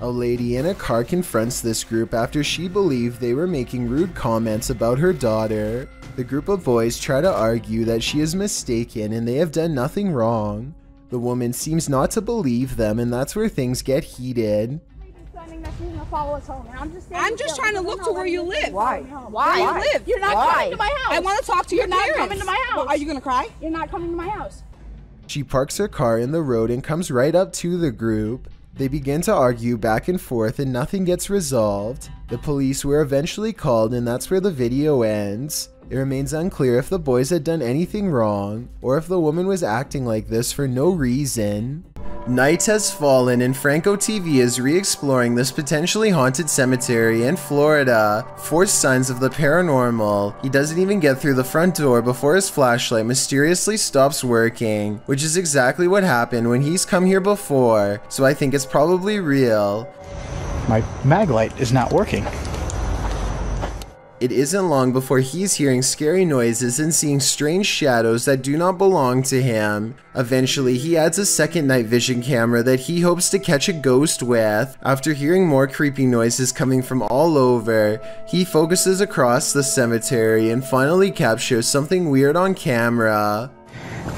A lady in a car confronts this group after she believed they were making rude comments about her daughter. The group of boys try to argue that she is mistaken and they have done nothing wrong. The woman seems not to believe them, and that's where things get heated. I'm just trying to look to where you live. Why? Why? Where you live? You're not coming to my house. I want to talk to your parents. You're not coming to my house. Well, are you going to cry? You're not coming to my house. She parks her car in the road and comes right up to the group. They begin to argue back and forth and nothing gets resolved. The police were eventually called, and that's where the video ends. It remains unclear if the boys had done anything wrong or if the woman was acting like this for no reason. Night has fallen and Franco TV is re-exploring this potentially haunted cemetery in Florida for signs of the paranormal. He doesn't even get through the front door before his flashlight mysteriously stops working, which is exactly what happened when he's come here before, so I think it's probably real. My mag light is not working. It isn't long before he's hearing scary noises and seeing strange shadows that do not belong to him. Eventually, he adds a second night vision camera that he hopes to catch a ghost with. After hearing more creepy noises coming from all over, he focuses across the cemetery and finally captures something weird on camera.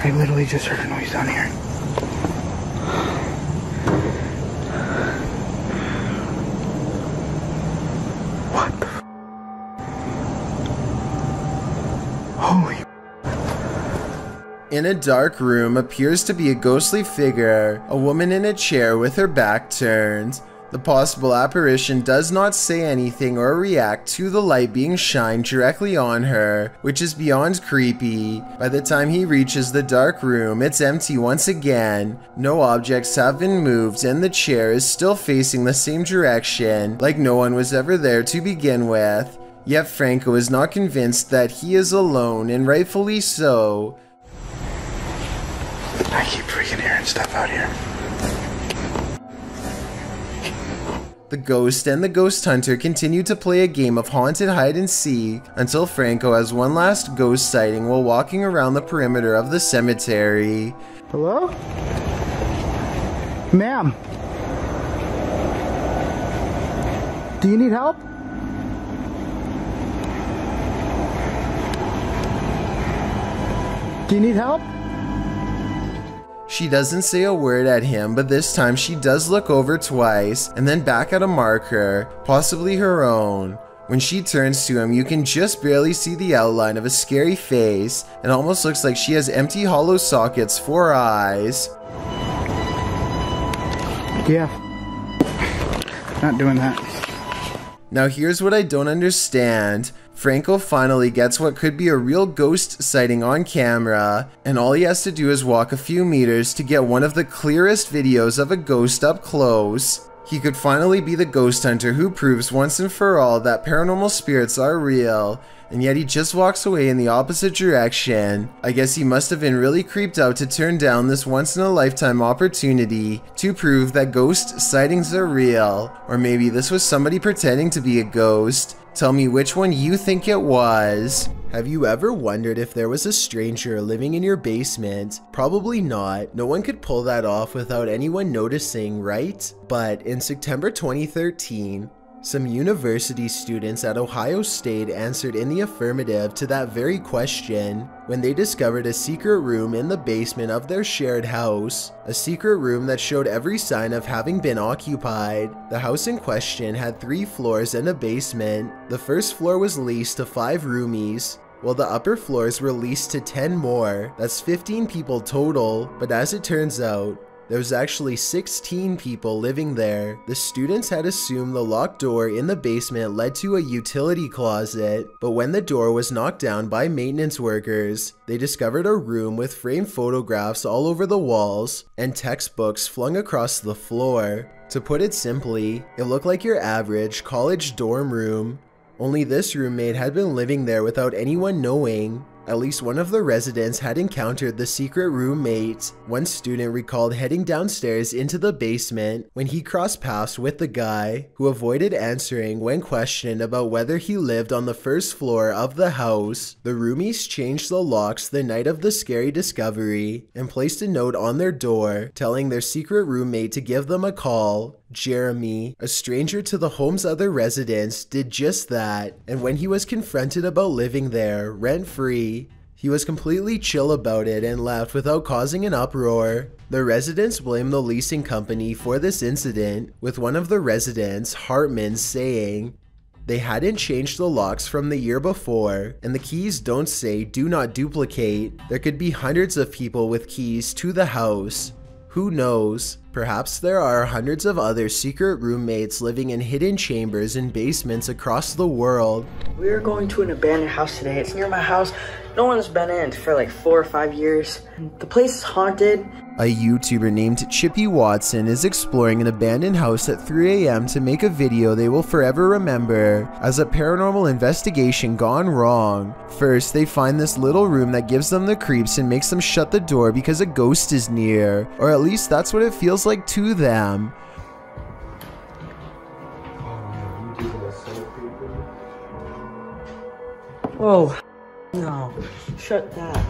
I literally just heard a noise down here. What the? Holy. In a dark room appears to be a ghostly figure, a woman in a chair with her back turned. The possible apparition does not say anything or react to the light being shined directly on her, which is beyond creepy. By the time he reaches the dark room, it's empty once again. No objects have been moved and the chair is still facing the same direction, like no one was ever there to begin with. Yet Franco is not convinced that he is alone, and rightfully so. I keep freaking hearing stuff out here. The ghost and the ghost hunter continue to play a game of haunted hide and seek until Franco has one last ghost sighting while walking around the perimeter of the cemetery. Hello? Ma'am? Do you need help? Do you need help? She doesn't say a word at him, but this time she does look over twice and then back at a marker, possibly her own. When she turns to him, you can just barely see the outline of a scary face. It almost looks like she has empty hollow sockets for eyes. Yeah. Not doing that. Now here's what I don't understand. Franco finally gets what could be a real ghost sighting on camera, and all he has to do is walk a few meters to get one of the clearest videos of a ghost up close. He could finally be the ghost hunter who proves once and for all that paranormal spirits are real, and yet he just walks away in the opposite direction. I guess he must have been really creeped out to turn down this once-in-a-lifetime opportunity to prove that ghost sightings are real. Or maybe this was somebody pretending to be a ghost. Tell me which one you think it was. Have you ever wondered if there was a stranger living in your basement? Probably not. No one could pull that off without anyone noticing, right? But in September 2013, some university students at Ohio State answered in the affirmative to that very question when they discovered a secret room in the basement of their shared house. A secret room that showed every sign of having been occupied. The house in question had 3 floors and a basement. The first floor was leased to 5 roomies, while the upper floors were leased to 10 more. That's 15 people total, but as it turns out, there was actually 16 people living there. The students had assumed the locked door in the basement led to a utility closet, but when the door was knocked down by maintenance workers, they discovered a room with framed photographs all over the walls and textbooks flung across the floor. To put it simply, it looked like your average college dorm room. Only this roommate had been living there without anyone knowing. At least one of the residents had encountered the secret roommate. One student recalled heading downstairs into the basement when he crossed paths with the guy, who avoided answering when questioned about whether he lived on the first floor of the house. The roomies changed the locks the night of the scary discovery and placed a note on their door telling their secret roommate to give them a call. Jeremy, a stranger to the home's other residents, did just that, and when he was confronted about living there rent-free, he was completely chill about it and left without causing an uproar. The residents blamed the leasing company for this incident, with one of the residents, Hartman, saying they hadn't changed the locks from the year before, and the keys don't say "do not duplicate." There could be hundreds of people with keys to the house. Who knows? Perhaps there are hundreds of other secret roommates living in hidden chambers and basements across the world. We're going to an abandoned house today. It's near my house. No one's been in it for like 4 or 5 years. The place is haunted. A YouTuber named Chippy Watson is exploring an abandoned house at 3 a.m. to make a video they will forever remember as a paranormal investigation gone wrong. First, they find this little room that gives them the creeps and makes them shut the door because a ghost is near, or at least that's what it feels like to them. Whoa, no, shut that.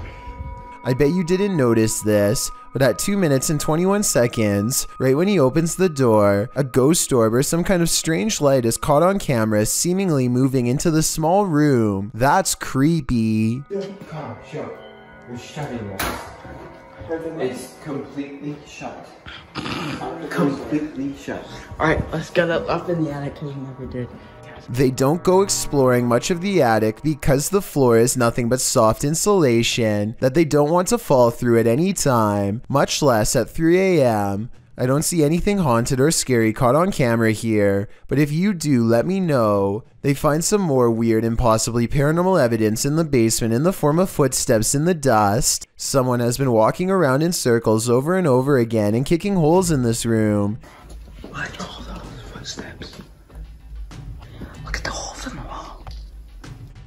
I bet you didn't notice this, but at 2 minutes and 21 seconds, right when he opens the door, a ghost orb or some kind of strange light is caught on camera seemingly moving into the small room. That's creepy. Come, shut. You're shutting it. It's completely shut. Completely shut. Alright, let's get up in the attic because we never did. They don't go exploring much of the attic because the floor is nothing but soft insulation that they don't want to fall through at any time, much less at 3 a.m. I don't see anything haunted or scary caught on camera here, but if you do, let me know. They find some more weird and possibly paranormal evidence in the basement in the form of footsteps in the dust. Someone has been walking around in circles over and over again and kicking holes in this room. What are all those footsteps? Look at the holes in the wall.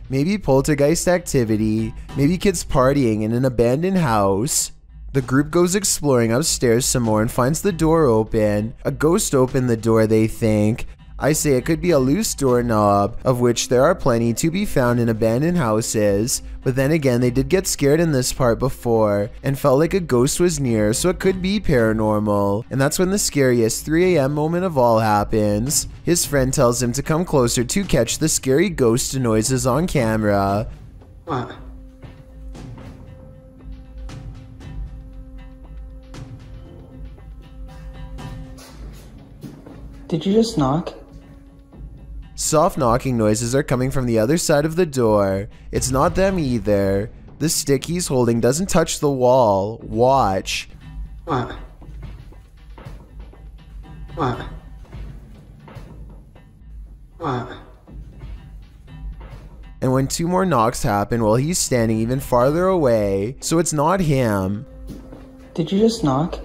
Maybe poltergeist activity, maybe kids partying in an abandoned house. The group goes exploring upstairs some more and finds the door open. A ghost opened the door, they think. I say it could be a loose doorknob, of which there are plenty to be found in abandoned houses. But then again, they did get scared in this part before and felt like a ghost was near, so it could be paranormal. And that's when the scariest 3 a.m. moment of all happens. His friend tells him to come closer to catch the scary ghost noises on camera. What? Did you just knock? Soft knocking noises are coming from the other side of the door. It's not them either. The stick he's holding doesn't touch the wall. Watch. What? What? What? And when 2 more knocks happen while he's standing even farther away, so it's not him. Did you just knock?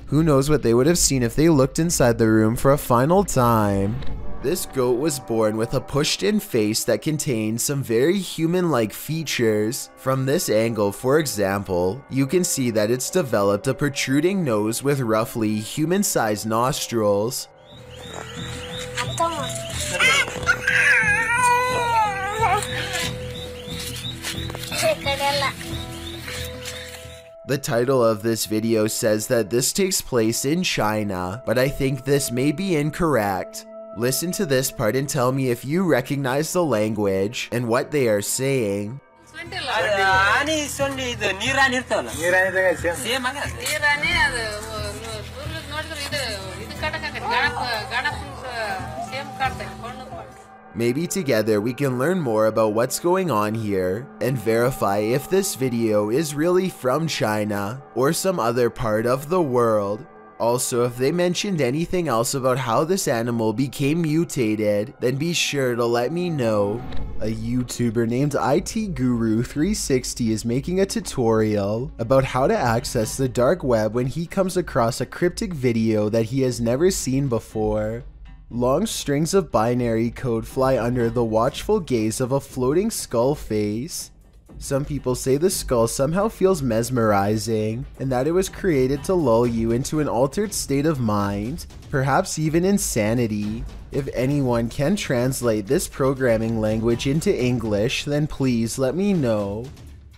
Who knows what they would have seen if they looked inside the room for a final time. This goat was born with a pushed-in face that contained some very human-like features. From this angle, for example, you can see that it's developed a protruding nose with roughly human-sized nostrils. The title of this video says that this takes place in China, but I think this may be incorrect. Listen to this part and tell me if you recognize the language and what they are saying. Maybe together we can learn more about what's going on here and verify if this video is really from China or some other part of the world. Also, if they mentioned anything else about how this animal became mutated, then be sure to let me know. A YouTuber named ITGuru360 is making a tutorial about how to access the dark web when he comes across a cryptic video that he has never seen before. Long strings of binary code fly under the watchful gaze of a floating skull face. Some people say the skull somehow feels mesmerizing, and that it was created to lull you into an altered state of mind, perhaps even insanity. If anyone can translate this programming language into English, then please let me know.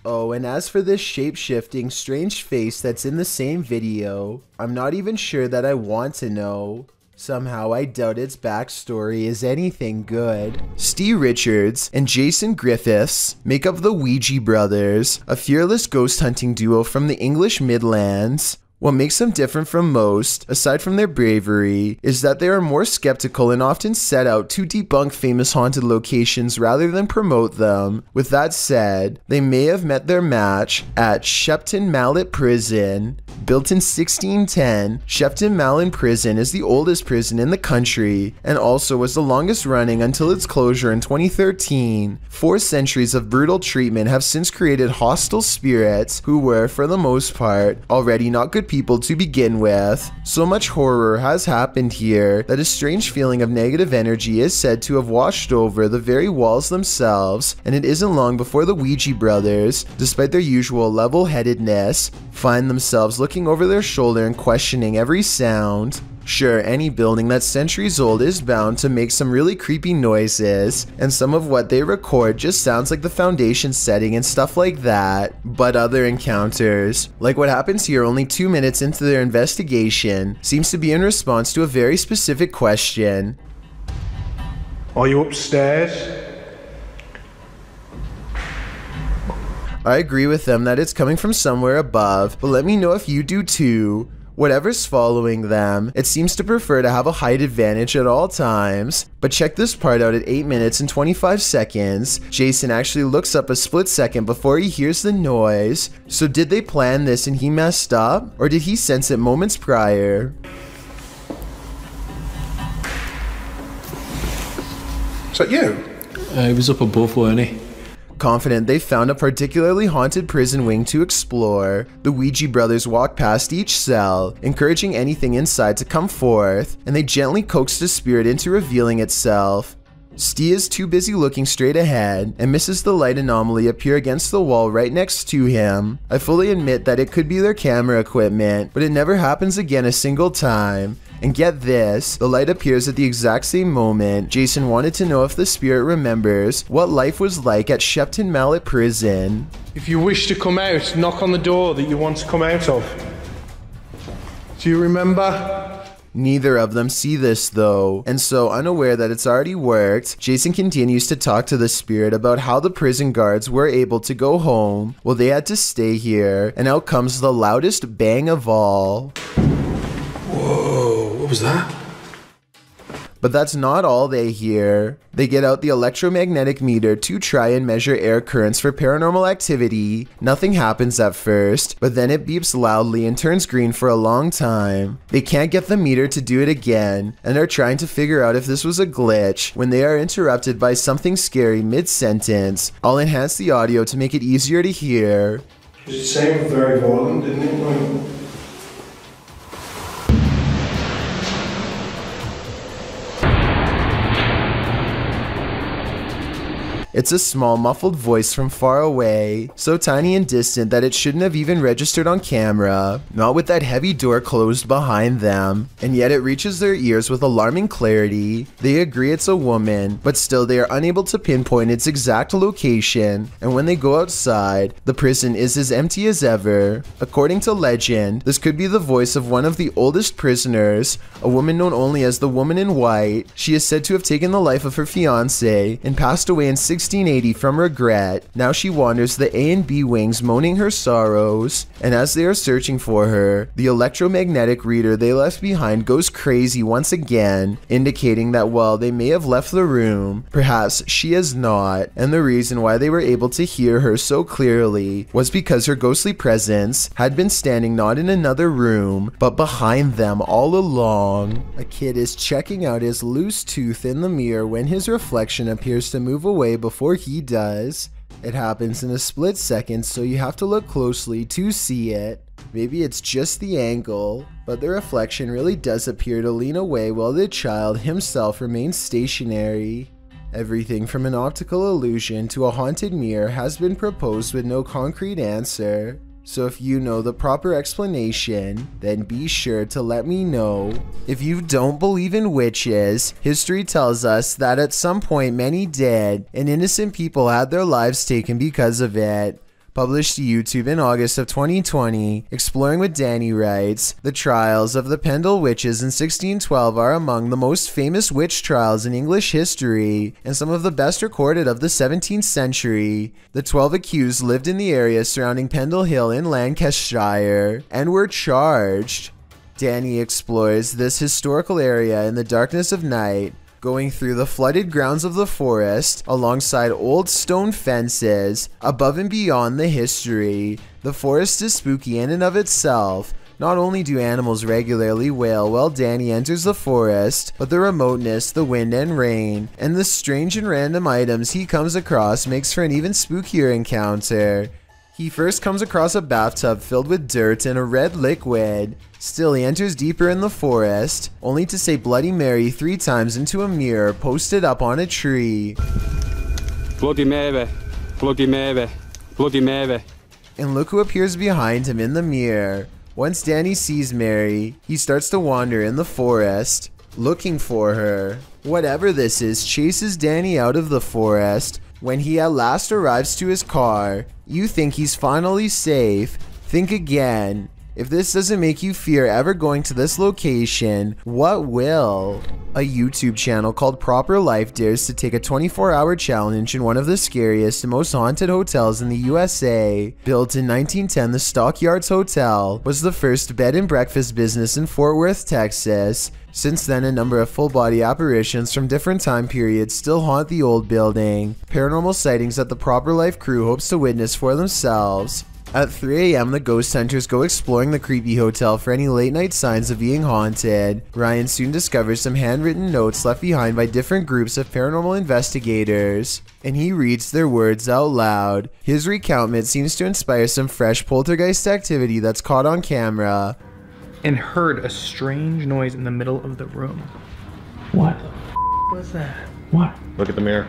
Oh, and as for this shape-shifting strange face that's in the same video, I'm not even sure that I want to know. Somehow I doubt its backstory is anything good. Steve Richards and Jason Griffiths make up the Ouija brothers, a fearless ghost hunting duo from the English Midlands. What makes them different from most, aside from their bravery, is that they are more skeptical and often set out to debunk famous haunted locations rather than promote them. With that said, they may have met their match at Shepton Mallet Prison. Built in 1610, Shepton Mallet Prison is the oldest prison in the country and also was the longest running until its closure in 2013. 4 centuries of brutal treatment have since created hostile spirits who were, for the most part, already not good people to begin with. So much horror has happened here that a strange feeling of negative energy is said to have washed over the very walls themselves, and it isn't long before the Ouija brothers, despite their usual level-headedness, find themselves looking over their shoulder and questioning every sound. Sure, any building that's centuries old is bound to make some really creepy noises, and some of what they record just sounds like the foundation setting and stuff like that. But other encounters, like what happens here only 2 minutes into their investigation, seems to be in response to a very specific question. Are you upstairs? I agree with them that it's coming from somewhere above, but let me know if you do too. Whatever's following them, it seems to prefer to have a height advantage at all times. But check this part out at 8 minutes and 25 seconds. Jason actually looks up a split second before he hears the noise. So did they plan this and he messed up? Or did he sense it moments prior? Is that you? He was up above, weren't he? Confident they found a particularly haunted prison wing to explore, the Ouija brothers walk past each cell, encouraging anything inside to come forth, and they gently coax the spirit into revealing itself. Steve is too busy looking straight ahead and misses the light anomaly appear against the wall right next to him. I fully admit that it could be their camera equipment, but it never happens again a single time. And get this, the light appears at the exact same moment. Jason wanted to know if the spirit remembers what life was like at Shepton Mallet Prison. If you wish to come out, knock on the door that you want to come out of. Do you remember? Neither of them see this though, and so unaware that it's already worked, Jason continues to talk to the spirit about how the prison guards were able to go home while they had to stay here, and out comes the loudest bang of all. Whoa, what was that? But that's not all they hear. They get out the electromagnetic meter to try and measure air currents for paranormal activity. Nothing happens at first, but then it beeps loudly and turns green for a long time. They can't get the meter to do it again, and are trying to figure out if this was a glitch when they are interrupted by something scary mid-sentence. I'll enhance the audio to make it easier to hear. It sounded very violent, didn't it? It's a small, muffled voice from far away, so tiny and distant that it shouldn't have even registered on camera, not with that heavy door closed behind them, and yet it reaches their ears with alarming clarity. They agree it's a woman, but still they are unable to pinpoint its exact location, and when they go outside, the prison is as empty as ever. According to legend, this could be the voice of one of the oldest prisoners, a woman known only as the Woman in White. She is said to have taken the life of her fiancé and passed away in 1680 from regret. Now she wanders the A and B wings moaning her sorrows, and as they are searching for her, the electromagnetic reader they left behind goes crazy once again, indicating that while they may have left the room, perhaps she has not, and the reason why they were able to hear her so clearly was because her ghostly presence had been standing not in another room, but behind them all along. A kid is checking out his loose tooth in the mirror when his reflection appears to move away before he does. It happens in a split second, so you have to look closely to see it. Maybe it's just the angle, but the reflection really does appear to lean away while the child himself remains stationary. Everything from an optical illusion to a haunted mirror has been proposed with no concrete answer. So if you know the proper explanation, then be sure to let me know. If you don't believe in witches, history tells us that at some point many did, and innocent people had their lives taken because of it. Published to YouTube in August of 2020, Exploring with Danny writes, "The trials of the Pendle witches in 1612 are among the most famous witch trials in English history, and some of the best recorded of the 17th century. The 12 accused lived in the area surrounding Pendle Hill in Lancashire, and were charged." Danny explores this historical area in the darkness of night, going through the flooded grounds of the forest, alongside old stone fences, above and beyond the history. The forest is spooky in and of itself. Not only do animals regularly wail while Danny enters the forest, but the remoteness, the wind and rain, and the strange and random items he comes across makes for an even spookier encounter. He first comes across a bathtub filled with dirt and a red liquid. Still, he enters deeper in the forest, only to say Bloody Mary 3 times into a mirror posted up on a tree. Bloody Mary, Bloody Mary, Bloody Mary. And look who appears behind him in the mirror. Once Danny sees Mary, he starts to wander in the forest, looking for her. Whatever this is chases Danny out of the forest. When he at last arrives to his car, you think he's finally safe. Think again. If this doesn't make you fear ever going to this location, what will? A YouTube channel called Proper Life dares to take a 24-hour challenge in one of the scariest and most haunted hotels in the USA. Built in 1910, the Stockyards Hotel was the first bed and breakfast business in Fort Worth, Texas. Since then, a number of full-body apparitions from different time periods still haunt the old building. Paranormal sightings that the Proper Life crew hopes to witness for themselves. At 3 a.m., the ghost hunters go exploring the creepy hotel for any late-night signs of being haunted. Ryan soon discovers some handwritten notes left behind by different groups of paranormal investigators, and he reads their words out loud. His recountment seems to inspire some fresh poltergeist activity that's caught on camera. And heard a strange noise in the middle of the room. What the was that? What? Look at the mirror.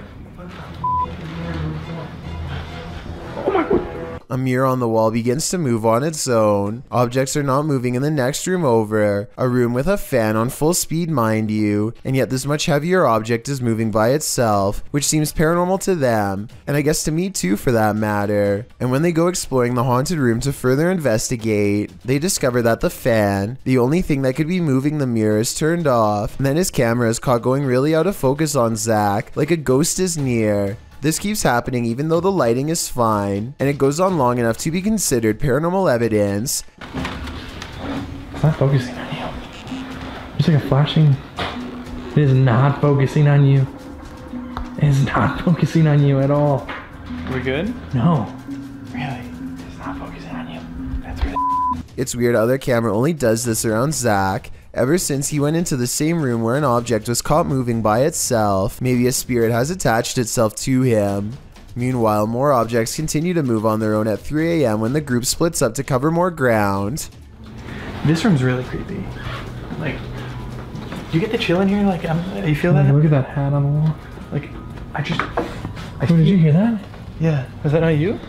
Oh my god. A mirror on the wall begins to move on its own. Objects are not moving in the next room over. A room with a fan on full speed, mind you. And yet this much heavier object is moving by itself, which seems paranormal to them. And I guess to me too, for that matter. And when they go exploring the haunted room to further investigate, they discover that the fan, the only thing that could be moving the mirror, is turned off. And then his camera is caught going really out of focus on Zach, like a ghost is near. This keeps happening even though the lighting is fine, and it goes on long enough to be considered paranormal evidence. It's not focusing on you. There's like a flashing. It is not focusing on you. It is not focusing on you at all. We good? No. Really? It's not focusing on you. That's really. It's weird how their camera only does this around Zach. Ever since he went into the same room where an object was caught moving by itself, maybe a spirit has attached itself to him. Meanwhile, more objects continue to move on their own at 3 a.m. when the group splits up to cover more ground. This room's really creepy. Like, you get the chill in here? Like, you feel that? Look at that hat on the wall. Like, did you hear that? Yeah. Was that not you?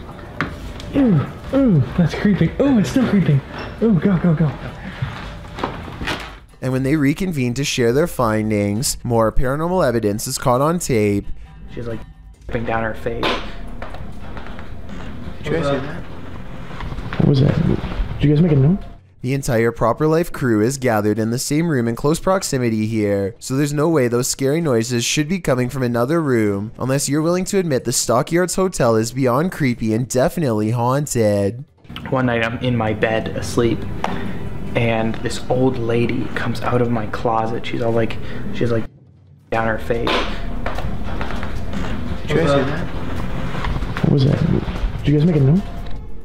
Ooh, ooh, that's creeping. Ooh, it's still creeping. Ooh, go, go, go. And when they reconvene to share their findings, more paranormal evidence is caught on tape. She's like dripping down her face. Did you guys hear that? What was that? Did you guys make a note? The entire Proper Life crew is gathered in the same room in close proximity here, so there's no way those scary noises should be coming from another room, unless you're willing to admit the Stockyards Hotel is beyond creepy and definitely haunted. One night I'm in my bed asleep, and this old lady comes out of my closet. She's like down her face. Did you guys hear that? What was that? Did you guys make a note?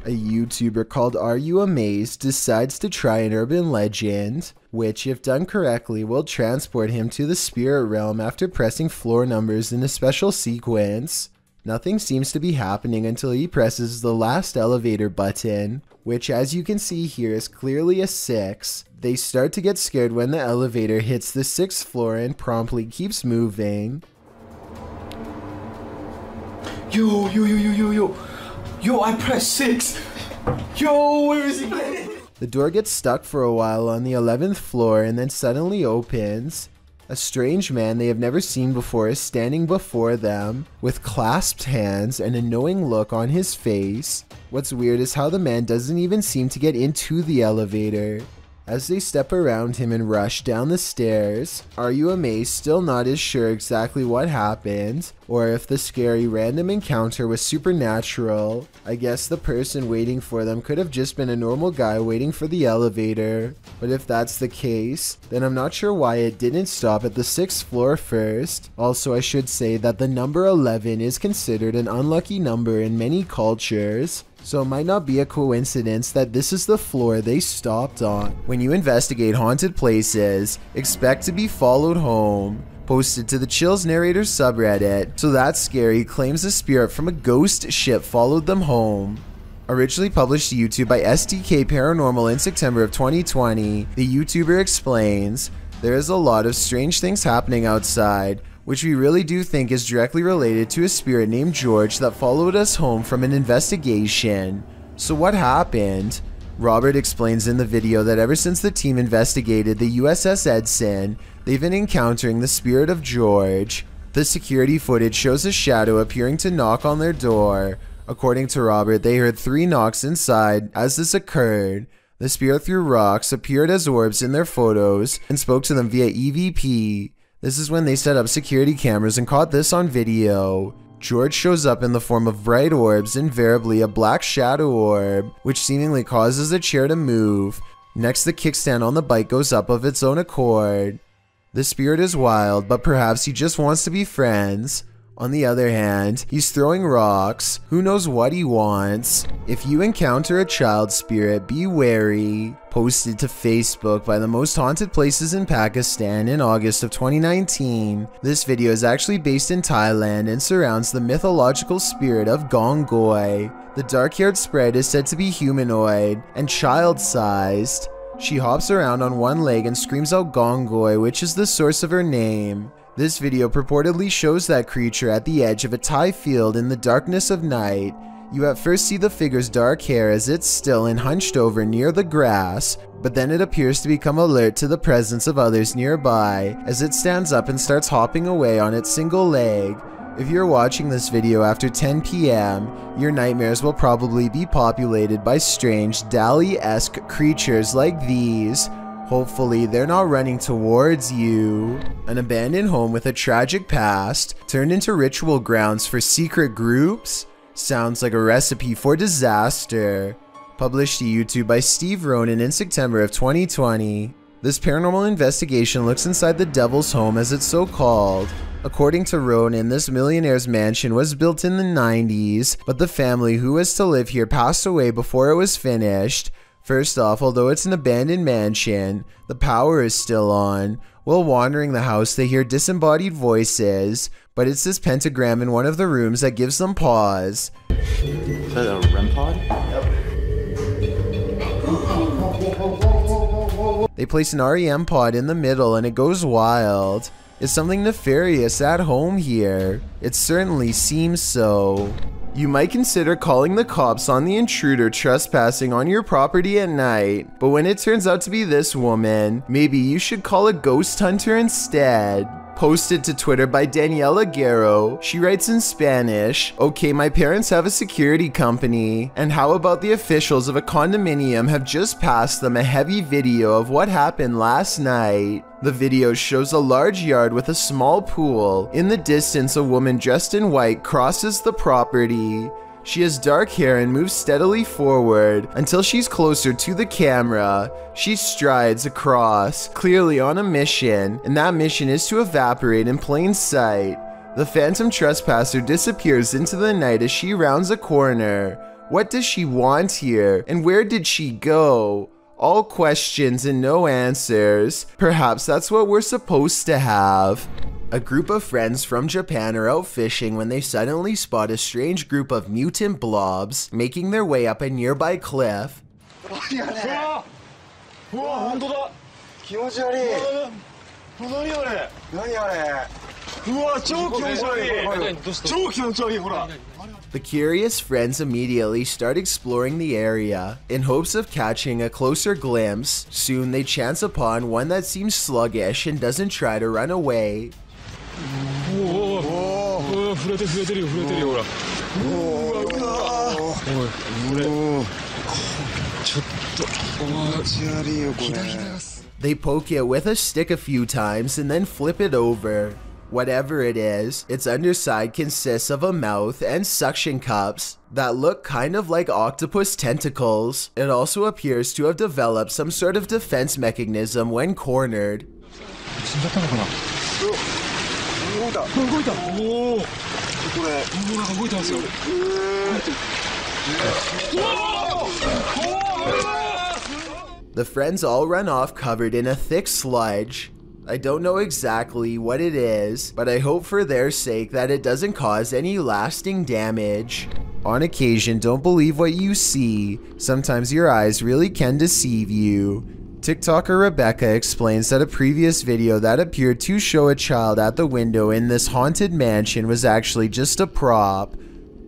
A YouTuber called Are You Amazed decides to try an urban legend, which if done correctly will transport him to the spirit realm after pressing floor numbers in a special sequence. Nothing seems to be happening until he presses the last elevator button, which as you can see here is clearly a 6. They start to get scared when the elevator hits the 6th floor and promptly keeps moving. Yo, I pressed 6. Yo, where is he? The door gets stuck for a while on the 11th floor and then suddenly opens. A strange man they have never seen before is standing before them with clasped hands and a knowing look on his face. What's weird is how the man doesn't even seem to get into the elevator. As they step around him and rush down the stairs, Are You Amazed still not as sure exactly what happened, or if the scary random encounter was supernatural. I guess the person waiting for them could have just been a normal guy waiting for the elevator. But if that's the case, then I'm not sure why it didn't stop at the 6th floor first. Also, I should say that the number 11 is considered an unlucky number in many cultures. So it might not be a coincidence that this is the floor they stopped on. When you investigate haunted places, expect to be followed home. Posted to the Chills Narrators subreddit, So That's Scary claims a spirit from a ghost ship followed them home. Originally published to YouTube by SDK Paranormal in September of 2020, the YouTuber explains, There is a lot of strange things happening outside, which we really do think is directly related to a spirit named George that followed us home from an investigation. So what happened? Robert explains in the video that ever since the team investigated the USS Edson, they've been encountering the spirit of George. The security footage shows a shadow appearing to knock on their door. According to Robert, they heard 3 knocks inside as this occurred. The spirit threw rocks, appeared as orbs in their photos, and spoke to them via EVP. This is when they set up security cameras and caught this on video. George shows up in the form of bright orbs, invariably a black shadow orb, which seemingly causes the chair to move. Next, the kickstand on the bike goes up of its own accord. The spirit is wild, but perhaps he just wants to be friends. On the other hand, he's throwing rocks. Who knows what he wants? If you encounter a child spirit, be wary. Posted to Facebook by the most haunted places in Pakistan in August of 2019. This video is actually based in Thailand and surrounds the mythological spirit of Gongoi. The dark-haired sprite is said to be humanoid and child-sized. She hops around on one leg and screams out Gongoi, which is the source of her name. This video purportedly shows that creature at the edge of a Thai field in the darkness of night. You at first see the figure's dark hair as it's still and hunched over near the grass, but then it appears to become alert to the presence of others nearby as it stands up and starts hopping away on its single leg. If you're watching this video after 10 p.m., your nightmares will probably be populated by strange Dali-esque creatures like these. Hopefully, they're not running towards you. An abandoned home with a tragic past turned into ritual grounds for secret groups? Sounds like a recipe for disaster. Published to YouTube by Steve Ronan in September of 2020. This paranormal investigation looks inside the Devil's Home as it's so called. According to Ronan, this millionaire's mansion was built in the 90s, but the family who was to live here passed away before it was finished. First off, although it's an abandoned mansion, the power is still on. While wandering the house, they hear disembodied voices, but it's this pentagram in one of the rooms that gives them pause. Is that a REM pod? They place an REM pod in the middle and it goes wild. Is something nefarious at home here? It certainly seems so. You might consider calling the cops on the intruder trespassing on your property at night, but when it turns out to be this woman, maybe you should call a ghost hunter instead. Posted to Twitter by Daniela Guerrero, she writes in Spanish, Okay, my parents have a security company, and how about the officials of a condominium have just passed them a heavy video of what happened last night. The video shows a large yard with a small pool. In the distance, a woman dressed in white crosses the property. She has dark hair and moves steadily forward until she's closer to the camera. She strides across, clearly on a mission, and that mission is to evaporate in plain sight. The phantom trespasser disappears into the night as she rounds a corner. What does she want here, and where did she go? All questions and no answers. Perhaps that's what we're supposed to have. A group of friends from Japan are out fishing when they suddenly spot a strange group of mutant blobs making their way up a nearby cliff. The curious friends immediately start exploring the area in hopes of catching a closer glimpse. Soon they chance upon one that seems sluggish and doesn't try to run away. They poke it with a stick a few times and then flip it over. Whatever it is, its underside consists of a mouth and suction cups that look kind of like octopus tentacles. It also appears to have developed some sort of defense mechanism when cornered. The friends all run off covered in a thick sludge. I don't know exactly what it is, but I hope for their sake that it doesn't cause any lasting damage. On occasion, don't believe what you see. Sometimes your eyes really can deceive you. TikToker Rebecca explains that a previous video that appeared to show a child at the window in this haunted mansion was actually just a prop.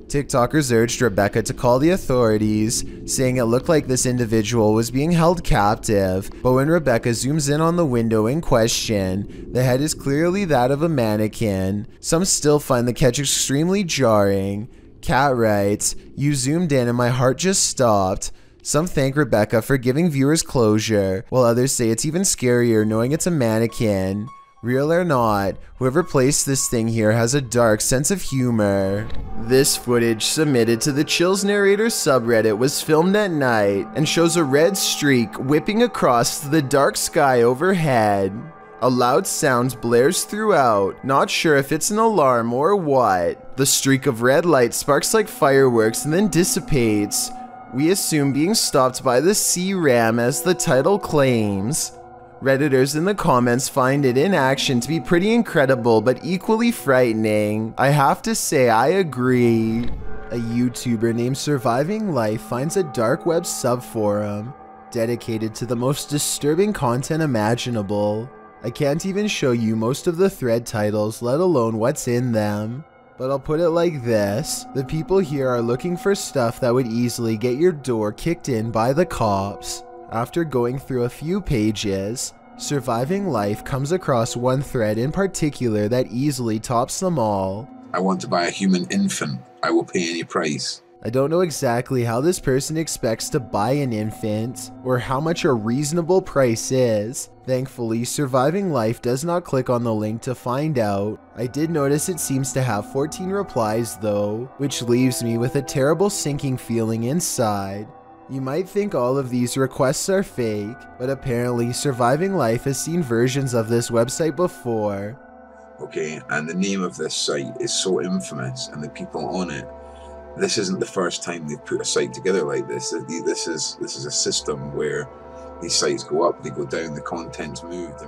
TikTokers urged Rebecca to call the authorities, saying it looked like this individual was being held captive, but when Rebecca zooms in on the window in question, the head is clearly that of a mannequin. Some still find the catch extremely jarring. Kat writes, "You zoomed in and my heart just stopped." Some thank Rebecca for giving viewers closure, while others say it's even scarier knowing it's a mannequin. Real or not, whoever placed this thing here has a dark sense of humor. This footage submitted to the Chills Narrator subreddit was filmed at night and shows a red streak whipping across the dark sky overhead. A loud sound blares throughout, not sure if it's an alarm or what. The streak of red light sparks like fireworks and then dissipates. We assume being stopped by the sea ram as the title claims. Redditors in the comments find it in action to be pretty incredible but equally frightening. I have to say I agree. A YouTuber named Surviving Life finds a dark web subforum dedicated to the most disturbing content imaginable. I can't even show you most of the thread titles, let alone what's in them. But I'll put it like this, the people here are looking for stuff that would easily get your door kicked in by the cops. After going through a few pages, Surviving Life comes across one thread in particular that easily tops them all. I want to buy a human infant. I will pay any price. I don't know exactly how this person expects to buy an infant, or how much a reasonable price is. Thankfully, Surviving Life does not click on the link to find out. I did notice it seems to have 14 replies though, which leaves me with a terrible sinking feeling inside. You might think all of these requests are fake, but apparently Surviving Life has seen versions of this website before. Okay, and the name of this site is so infamous, and the people on it, this isn't the first time they've put a site together like this. This is a system where these sites go up, they go down, the content's moved,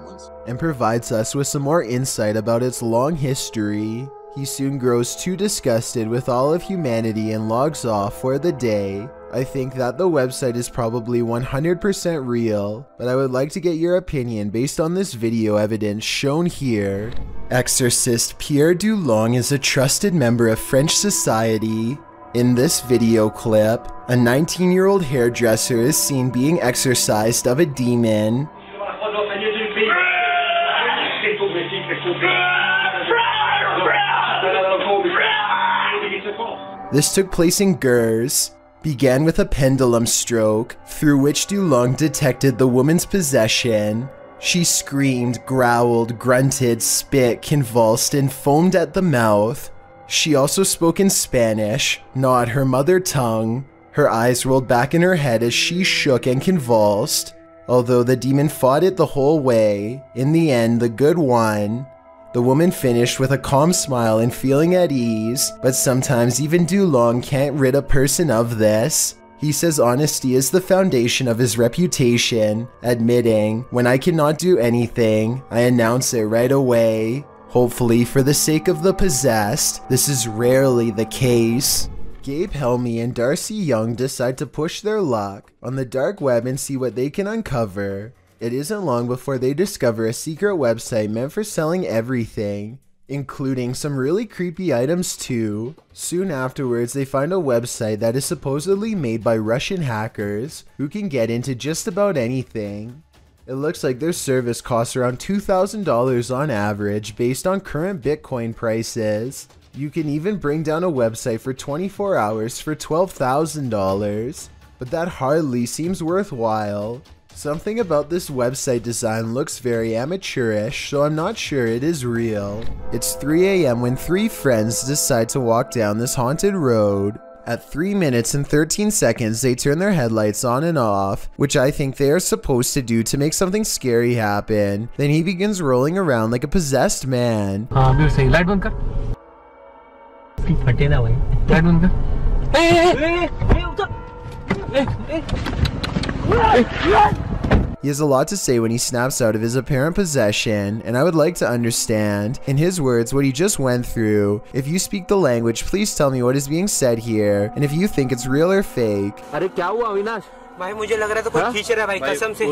and provides us with some more insight about its long history. He soon grows too disgusted with all of humanity and logs off for the day. I think that the website is probably 100% real, but I would like to get your opinion based on this video evidence shown here. Exorcist Pierre Dulong is a trusted member of French society. In this video clip, a 19-year-old hairdresser is seen being exorcised of a demon. This took place in Gers, began with a pendulum stroke, through which Dulong detected the woman's possession. She screamed, growled, grunted, spit, convulsed, and foamed at the mouth. She also spoke in Spanish, not her mother tongue. Her eyes rolled back in her head as she shook and convulsed. Although the demon fought it the whole way, in the end the good won. The woman finished with a calm smile and feeling at ease, but sometimes even Dulong can't rid a person of this. He says honesty is the foundation of his reputation, admitting, "When I cannot do anything, I announce it right away." Hopefully, for the sake of the possessed, this is rarely the case. Gabe Helmy and Darcy Young decide to push their luck on the dark web and see what they can uncover. It isn't long before they discover a secret website meant for selling everything, including some really creepy items too. Soon afterwards, they find a website that is supposedly made by Russian hackers who can get into just about anything. It looks like their service costs around $2,000 on average based on current Bitcoin prices. You can even bring down a website for 24 hours for $12,000, but that hardly seems worthwhile. Something about this website design looks very amateurish, so I'm not sure it is real. It's 3 AM when three friends decide to walk down this haunted road. At 3 minutes and 13 seconds, they turn their headlights on and off, which I think they are supposed to do to make something scary happen. Then he begins rolling around like a possessed man. He has a lot to say when he snaps out of his apparent possession, and I would like to understand, in his words, what he just went through. If you speak the language, please tell me what is being said here, and if you think it's real or fake. भाई मुझे लग रहा था कोई खींच रहा है भाई कसम से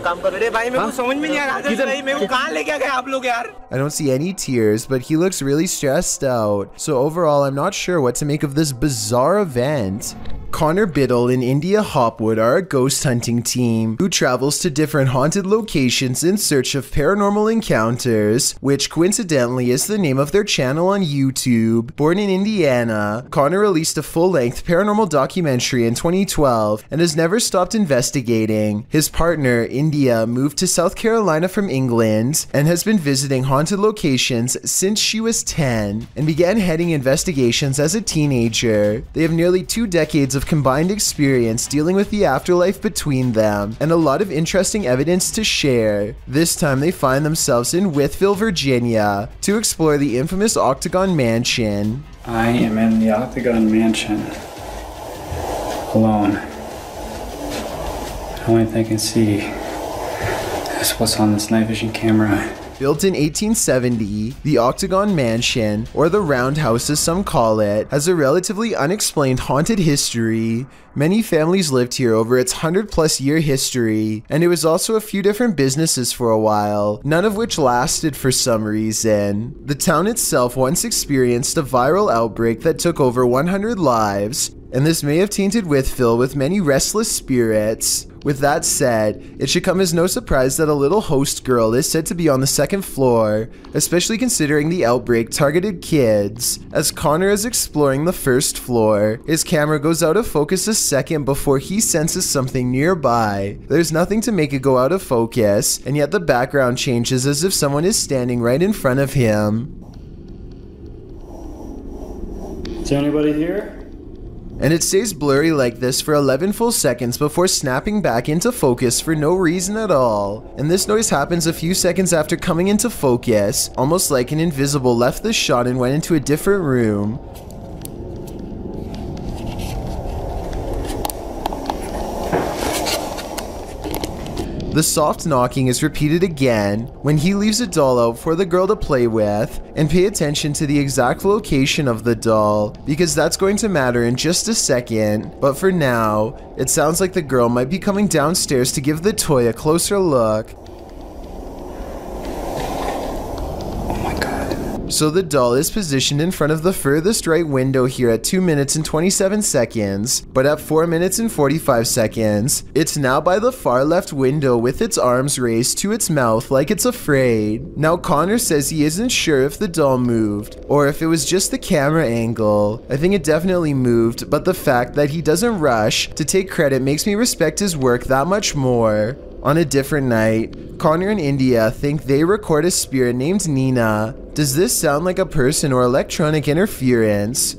काम कर रहे भाई मेरे को समझ में नहीं आ रहा भाई मेरे को कहां लेके गए आप लोग यार I don't see any tears, but he looks really stressed out. So overall, I'm not sure what to make of this bizarre event. Connor Biddle and India Hopwood are a ghost hunting team who travels to different haunted locations in search of paranormal encounters, which coincidentally is the name of their channel on YouTube. Born in Indiana, Connor released a full-length paranormal documentary in 2012 and has never stopped investigating. His partner, India, moved to South Carolina from England and has been visiting haunted locations since she was 10 and began heading investigations as a teenager. They have nearly 2 decades of combined experience dealing with the afterlife between them and a lot of interesting evidence to share. This time they find themselves in Wytheville, Virginia to explore the infamous Octagon Mansion. I am in the Octagon Mansion alone. The only thing I can see is what's on this night vision camera. Built in 1870, the Octagon Mansion, or the Roundhouse as some call it, has a relatively unexplained haunted history. Many families lived here over its 100+ year history, and it was also a few different businesses for a while, none of which lasted for some reason. The town itself once experienced a viral outbreak that took over 100 lives, and this may have tainted Wytheville with many restless spirits. With that said, it should come as no surprise that a little host girl is said to be on the 2nd floor, especially considering the outbreak targeted kids. As Connor is exploring the 1st floor, his camera goes out of focus a second before he senses something nearby. There's nothing to make it go out of focus, and yet the background changes as if someone is standing right in front of him. Is there anybody here? And it stays blurry like this for 11 full seconds before snapping back into focus for no reason at all. And this noise happens a few seconds after coming into focus, almost like an invisible left the shot and went into a different room. The soft knocking is repeated again when he leaves a doll out for the girl to play with, and pay attention to the exact location of the doll because that's going to matter in just a second. But for now, it sounds like the girl might be coming downstairs to give the toy a closer look. So the doll is positioned in front of the furthest right window here at 2 minutes and 27 seconds, but at 4 minutes and 45 seconds, it's now by the far left window with its arms raised to its mouth like it's afraid. Now Connor says he isn't sure if the doll moved, or if it was just the camera angle. I think it definitely moved, but the fact that he doesn't rush to take credit makes me respect his work that much more. On a different night, Connor and India think they record a spirit named Nina. Does this sound like a person or electronic interference?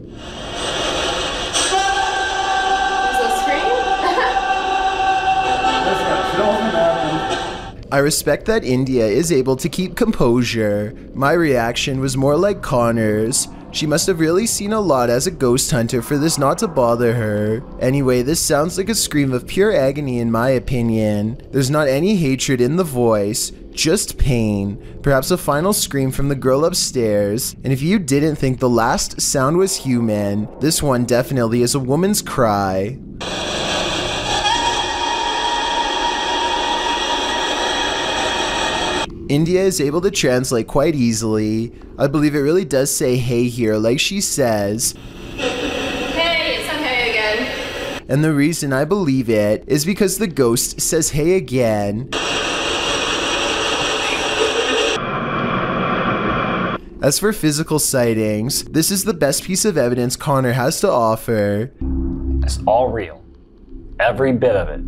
I respect that India is able to keep composure. My reaction was more like Connor's. She must have really seen a lot as a ghost hunter for this not to bother her. Anyway, this sounds like a scream of pure agony in my opinion. There's not any hatred in the voice, Just pain, perhaps a final scream from the girl upstairs, and if you didn't think the last sound was human, this one definitely is a woman's cry. India is able to translate quite easily. I believe it really does say hey here, like she says. Hey, it said hey again. And the reason I believe it is because the ghost says hey again. As for physical sightings, this is the best piece of evidence Connor has to offer. It's all real. Every bit of it.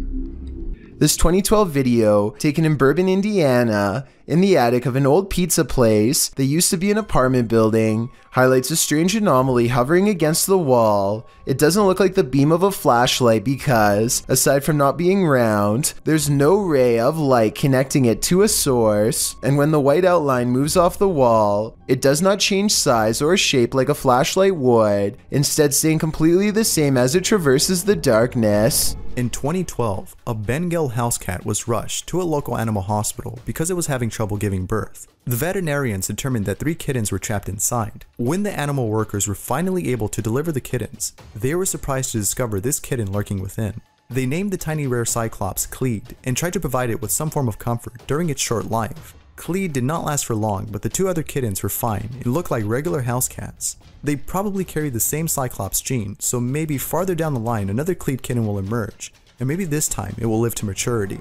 This 2012 video, taken in Bourbon, Indiana, in the attic of an old pizza place that used to be an apartment building, highlights a strange anomaly hovering against the wall. It doesn't look like the beam of a flashlight because, aside from not being round, there's no ray of light connecting it to a source, and when the white outline moves off the wall, it does not change size or shape like a flashlight would, instead staying completely the same as it traverses the darkness. In 2012, a Bengal house cat was rushed to a local animal hospital because it was having trouble giving birth. The veterinarians determined that 3 kittens were trapped inside. When the animal workers were finally able to deliver the kittens, they were surprised to discover this kitten lurking within. They named the tiny rare cyclops Cleed and tried to provide it with some form of comfort during its short life. Cleed did not last for long, but the 2 other kittens were fine and looked like regular house cats. They probably carried the same cyclops gene, so maybe farther down the line another Cleed kitten will emerge, and maybe this time it will live to maturity.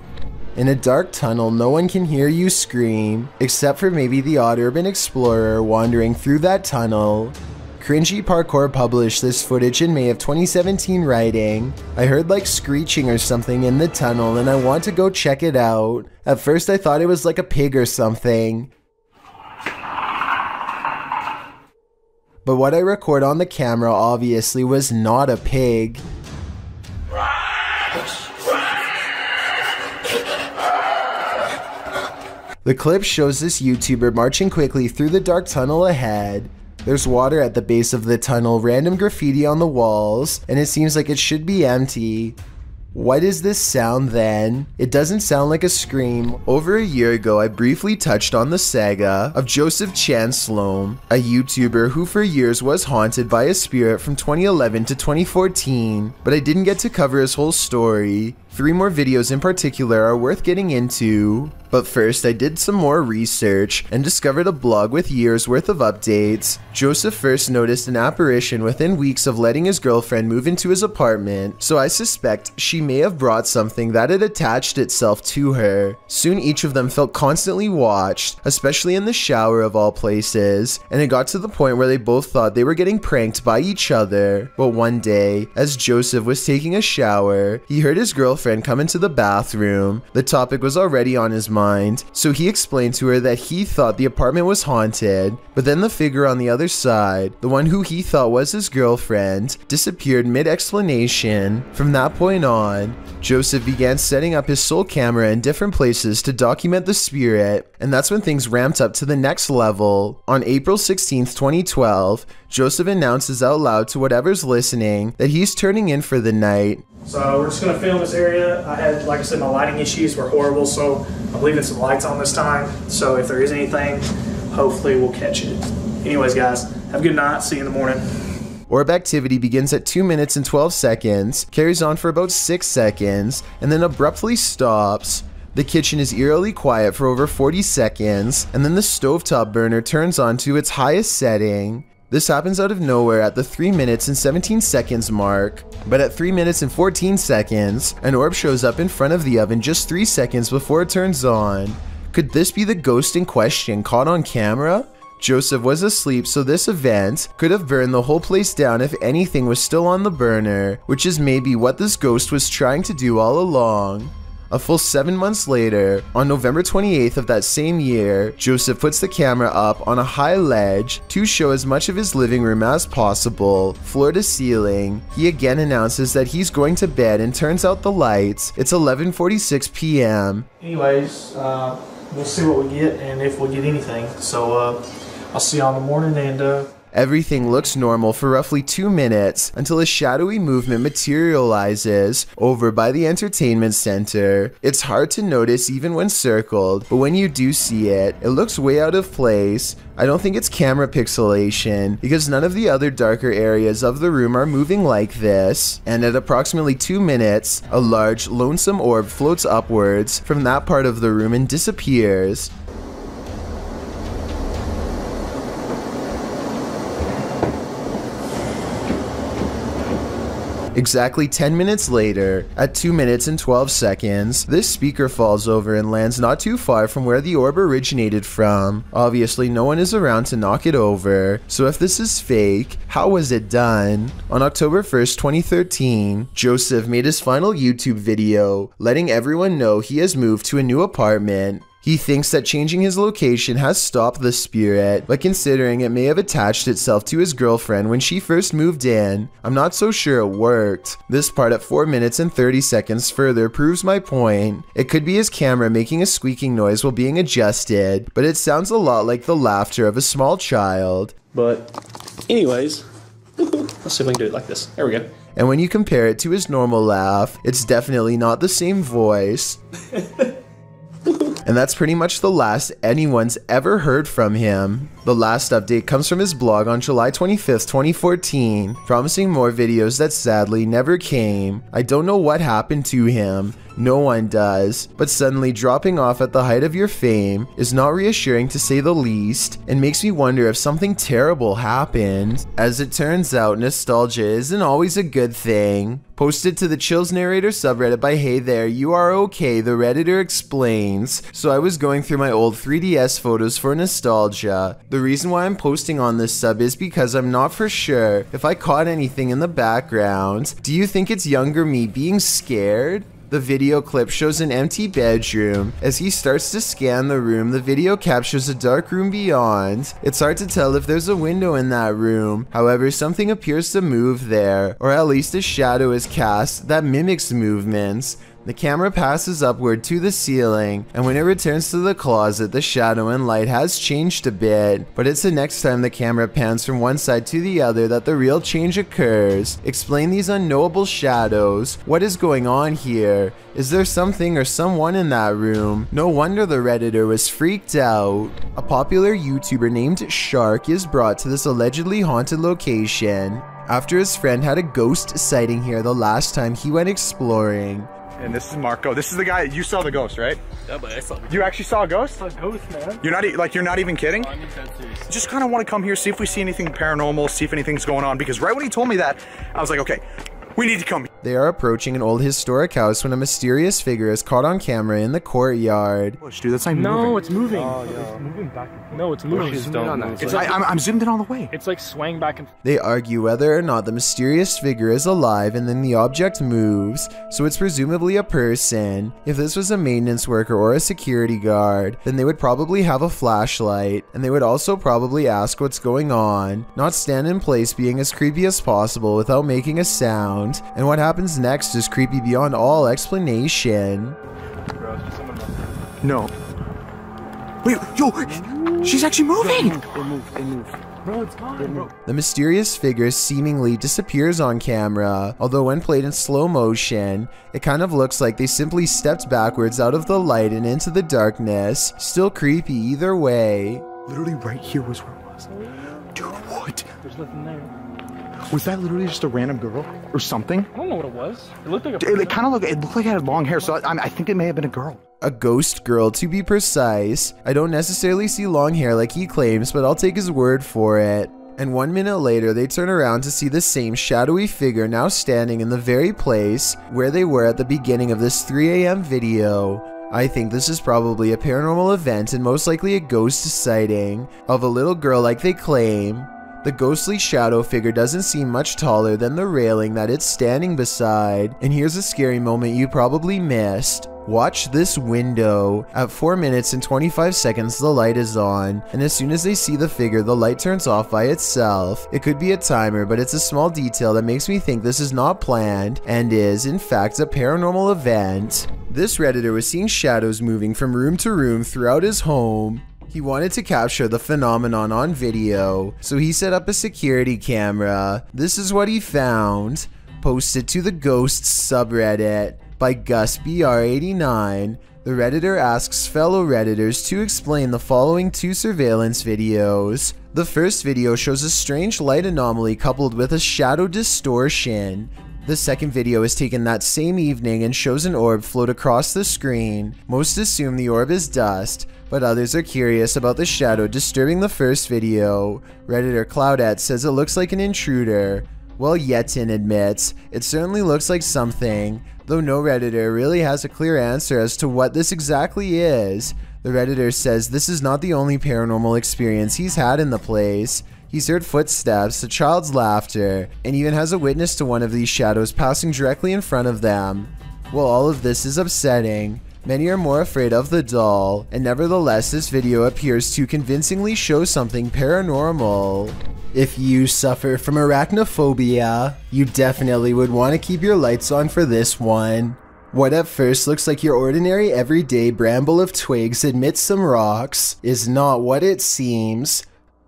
In a dark tunnel, no one can hear you scream, except for maybe the odd urban explorer wandering through that tunnel. Cringy Parkour published this footage in May of 2017 writing, "I heard like screeching or something in the tunnel and I want to go check it out. At first I thought it was like a pig or something. But what I record on the camera obviously was not a pig." The clip shows this YouTuber marching quickly through the dark tunnel ahead. There's water at the base of the tunnel, random graffiti on the walls, and it seems like it should be empty. What is this sound then? It doesn't sound like a scream. Over a year ago, I briefly touched on the saga of Joseph Chan Sloan, a YouTuber who for years was haunted by a spirit from 2011 to 2014, but I didn't get to cover his whole story. 3 more videos in particular are worth getting into. But first, I did some more research and discovered a blog with years worth of updates. Joseph first noticed an apparition within weeks of letting his girlfriend move into his apartment, so I suspect she may have brought something that had attached itself to her. Soon each of them felt constantly watched, especially in the shower of all places, and it got to the point where they both thought they were getting pranked by each other. But one day, as Joseph was taking a shower, he heard his girlfriend come into the bathroom. The topic was already on his mind, so he explained to her that he thought the apartment was haunted, but then the figure on the other side, the one who he thought was his girlfriend, disappeared mid-explanation. From that point on, Joseph began setting up his sole camera in different places to document the spirit, and that's when things ramped up to the next level. On April 16th, 2012, Joseph announces out loud to whatever's listening that he's turning in for the night. So we're just going to film this area. I had, like I said, my lighting issues were horrible, so I'm leaving some lights on this time. So if there is anything, hopefully we'll catch it. Anyways, guys, have a good night. See you in the morning. Orb activity begins at 2 minutes and 12 seconds, carries on for about 6 seconds, and then abruptly stops. The kitchen is eerily quiet for over 40 seconds, and then the stovetop burner turns on to its highest setting. This happens out of nowhere at the 3 minutes and 17 seconds mark, but at 3 minutes and 14 seconds, an orb shows up in front of the oven just 3 seconds before it turns on. Could this be the ghost in question caught on camera? Joseph was asleep, so this event could have burned the whole place down if anything was still on the burner, which is maybe what this ghost was trying to do all along. A full 7 months later, on November 28th of that same year, Joseph puts the camera up on a high ledge to show as much of his living room as possible, floor to ceiling. He again announces that he's going to bed and turns out the lights. It's 11:46 p.m. Anyways, we'll see what we get and if we get anything. So I'll see you all in the morning, and Everything looks normal for roughly 2 minutes until a shadowy movement materializes over by the entertainment center. It's hard to notice even when circled, but when you do see it, it looks way out of place. I don't think it's camera pixelation because none of the other darker areas of the room are moving like this. And at approximately 2 minutes, a large, lonesome orb floats upwards from that part of the room and disappears. Exactly 10 minutes later, at 2 minutes and 12 seconds, this speaker falls over and lands not too far from where the orb originated from. Obviously, no one is around to knock it over, so if this is fake, how was it done? On October 1st, 2013, Joseph made his final YouTube video, letting everyone know he has moved to a new apartment. He thinks that changing his location has stopped the spirit, but considering it may have attached itself to his girlfriend when she first moved in, I'm not so sure it worked. This part at 4 minutes and 30 seconds further proves my point. It could be his camera making a squeaking noise while being adjusted, but it sounds a lot like the laughter of a small child. But anyways, let's see if we can do it like this. There we go. And when you compare it to his normal laugh, it's definitely not the same voice. And that's pretty much the last anyone's ever heard from him. The last update comes from his blog on July 25th, 2014, promising more videos that sadly never came. I don't know what happened to him. No one does, but suddenly dropping off at the height of your fame is not reassuring to say the least, and makes me wonder if something terrible happened. As it turns out, nostalgia isn't always a good thing. Posted to the Chills Narrator subreddit by Hey There, You Are Okay, the Redditor explains. So I was going through my old 3DS photos for nostalgia. The reason why I'm posting on this sub is because I'm not for sure if I caught anything in the background. Do you think it's younger me being scared? The video clip shows an empty bedroom. As he starts to scan the room, the video captures a dark room beyond. It's hard to tell if there's a window in that room. However, something appears to move there, or at least a shadow is cast that mimics movements. The camera passes upward to the ceiling, and when it returns to the closet, the shadow and light has changed a bit, but it's the next time the camera pans from one side to the other that the real change occurs. Explain these unknowable shadows. What is going on here? Is there something or someone in that room? No wonder the Redditor was freaked out. A popular YouTuber named Shark is brought to this allegedly haunted location after his friend had a ghost sighting here the last time he went exploring. And this is Marco. This is the guy, you saw the ghost, right? Yeah, but I saw it. You actually saw a ghost? I saw a ghost, man. You're not even kidding? Just kind of want to come here, see if we see anything paranormal, see if anything's going on, because right when he told me that, I was like, okay, we need to come. They are approaching an old historic house when a mysterious figure is caught on camera in the courtyard. Push, dude, that's not moving. No, it's moving. Oh, it's moving back. No, it's moving. Zoom in on that. I'm zoomed in all the way. It's like swaying back and forth. They argue whether or not the mysterious figure is alive, and then the object moves, so it's presumably a person. If this was a maintenance worker or a security guard, then they would probably have a flashlight, and they would also probably ask what's going on, not stand in place being as creepy as possible without making a sound, and what happens next is creepy beyond all explanation. No. Wait, yo, she's actually moving! It moved. Bro, it's gone, bro. The mysterious figure seemingly disappears on camera, although when played in slow motion, it kind of looks like they simply stepped backwards out of the light and into the darkness. Still creepy either way. Literally right here was where it was. Dude, what? There's nothing there. Was that literally just a random girl or something? I don't know what it was. It looked like a person. It looked like it had long hair, so I think it may have been a girl. A ghost girl, to be precise. I don't necessarily see long hair like he claims, but I'll take his word for it. And 1 minute later, they turn around to see the same shadowy figure now standing in the very place where they were at the beginning of this 3 AM video. I think this is probably a paranormal event and most likely a ghost sighting of a little girl like they claim. The ghostly shadow figure doesn't seem much taller than the railing that it's standing beside. And here's a scary moment you probably missed. Watch this window. At 4 minutes and 25 seconds, the light is on, and as soon as they see the figure, the light turns off by itself. It could be a timer, but it's a small detail that makes me think this is not planned and is, in fact, a paranormal event. This Redditor was seeing shadows moving from room to room throughout his home. He wanted to capture the phenomenon on video, so he set up a security camera. This is what he found. Posted to the Ghosts subreddit by GusBR89. The Redditor asks fellow Redditors to explain the following 2 surveillance videos. The first video shows a strange light anomaly coupled with a shadow distortion. The second video is taken that same evening and shows an orb float across the screen. Most assume the orb is dust, but others are curious about the shadow disturbing the first video. Redditor Cloudette says it looks like an intruder, while Yetin admits it certainly looks like something, though no Redditor really has a clear answer as to what this exactly is. The Redditor says this is not the only paranormal experience he's had in the place. He's heard footsteps, a child's laughter, and even has a witness to one of these shadows passing directly in front of them. While all of this is upsetting, many are more afraid of the doll, and nevertheless this video appears to convincingly show something paranormal. If you suffer from arachnophobia, you definitely would want to keep your lights on for this one. What at first looks like your ordinary everyday bramble of twigs amidst some rocks is not what it seems.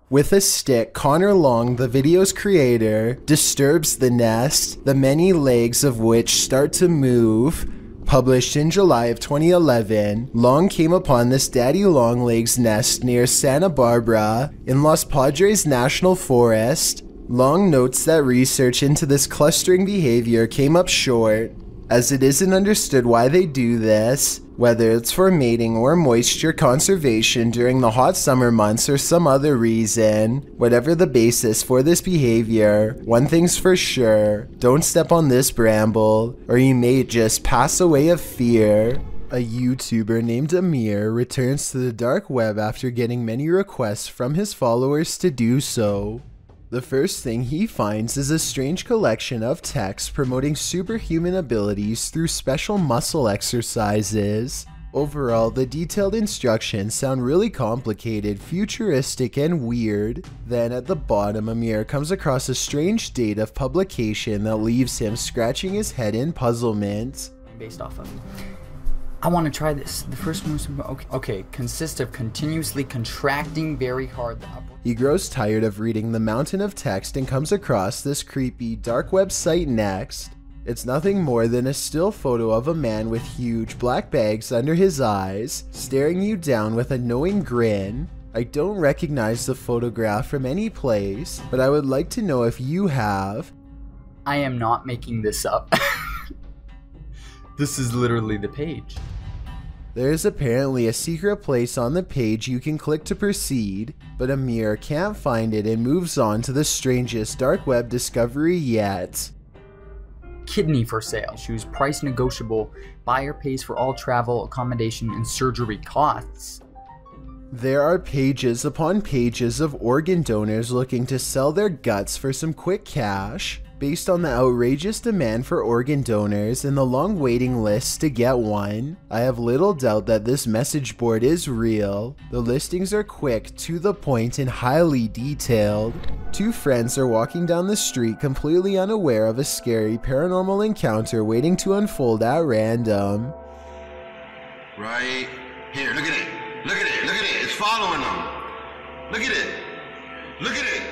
With a stick, Connor Long, the video's creator, disturbs the nest, the many legs of which start to move. Published in July of 2011, Long came upon this daddy longlegs nest near Santa Barbara in Los Padres National Forest. Long notes that research into this clustering behavior came up short, as it isn't understood why they do this, whether it's for mating or moisture conservation during the hot summer months or some other reason. Whatever the basis for this behavior, one thing's for sure, don't step on this bramble, or you may just pass away of fear. A YouTuber named Amir returns to the dark web after getting many requests from his followers to do so. The first thing he finds is a strange collection of texts promoting superhuman abilities through special muscle exercises. Overall, the detailed instructions sound really complicated, futuristic, and weird. Then at the bottom, Amir comes across a strange date of publication that leaves him scratching his head in puzzlement. Based off of, I want to try this. The first one was, okay, consists of continuously contracting very hard the upper. He grows tired of reading the mountain of text and comes across this creepy dark website next. It's nothing more than a still photo of a man with huge black bags under his eyes, staring you down with a knowing grin. I don't recognize the photograph from any place, but I would like to know if you have. I am not making this up. This is literally the page. There is apparently a secret place on the page you can click to proceed, but Amir can't find it and moves on to the strangest dark web discovery yet. Kidney for sale. Shoes price negotiable. Buyer pays for all travel, accommodation, and surgery costs. There are pages upon pages of organ donors looking to sell their guts for some quick cash. Based on the outrageous demand for organ donors and the long waiting lists to get one, I have little doubt that this message board is real. The listings are quick, to the point, and highly detailed. Two friends are walking down the street completely unaware of a scary paranormal encounter waiting to unfold at random. Right here, look at it. Look at it, look at it. It's following them. Look at it. Look at it.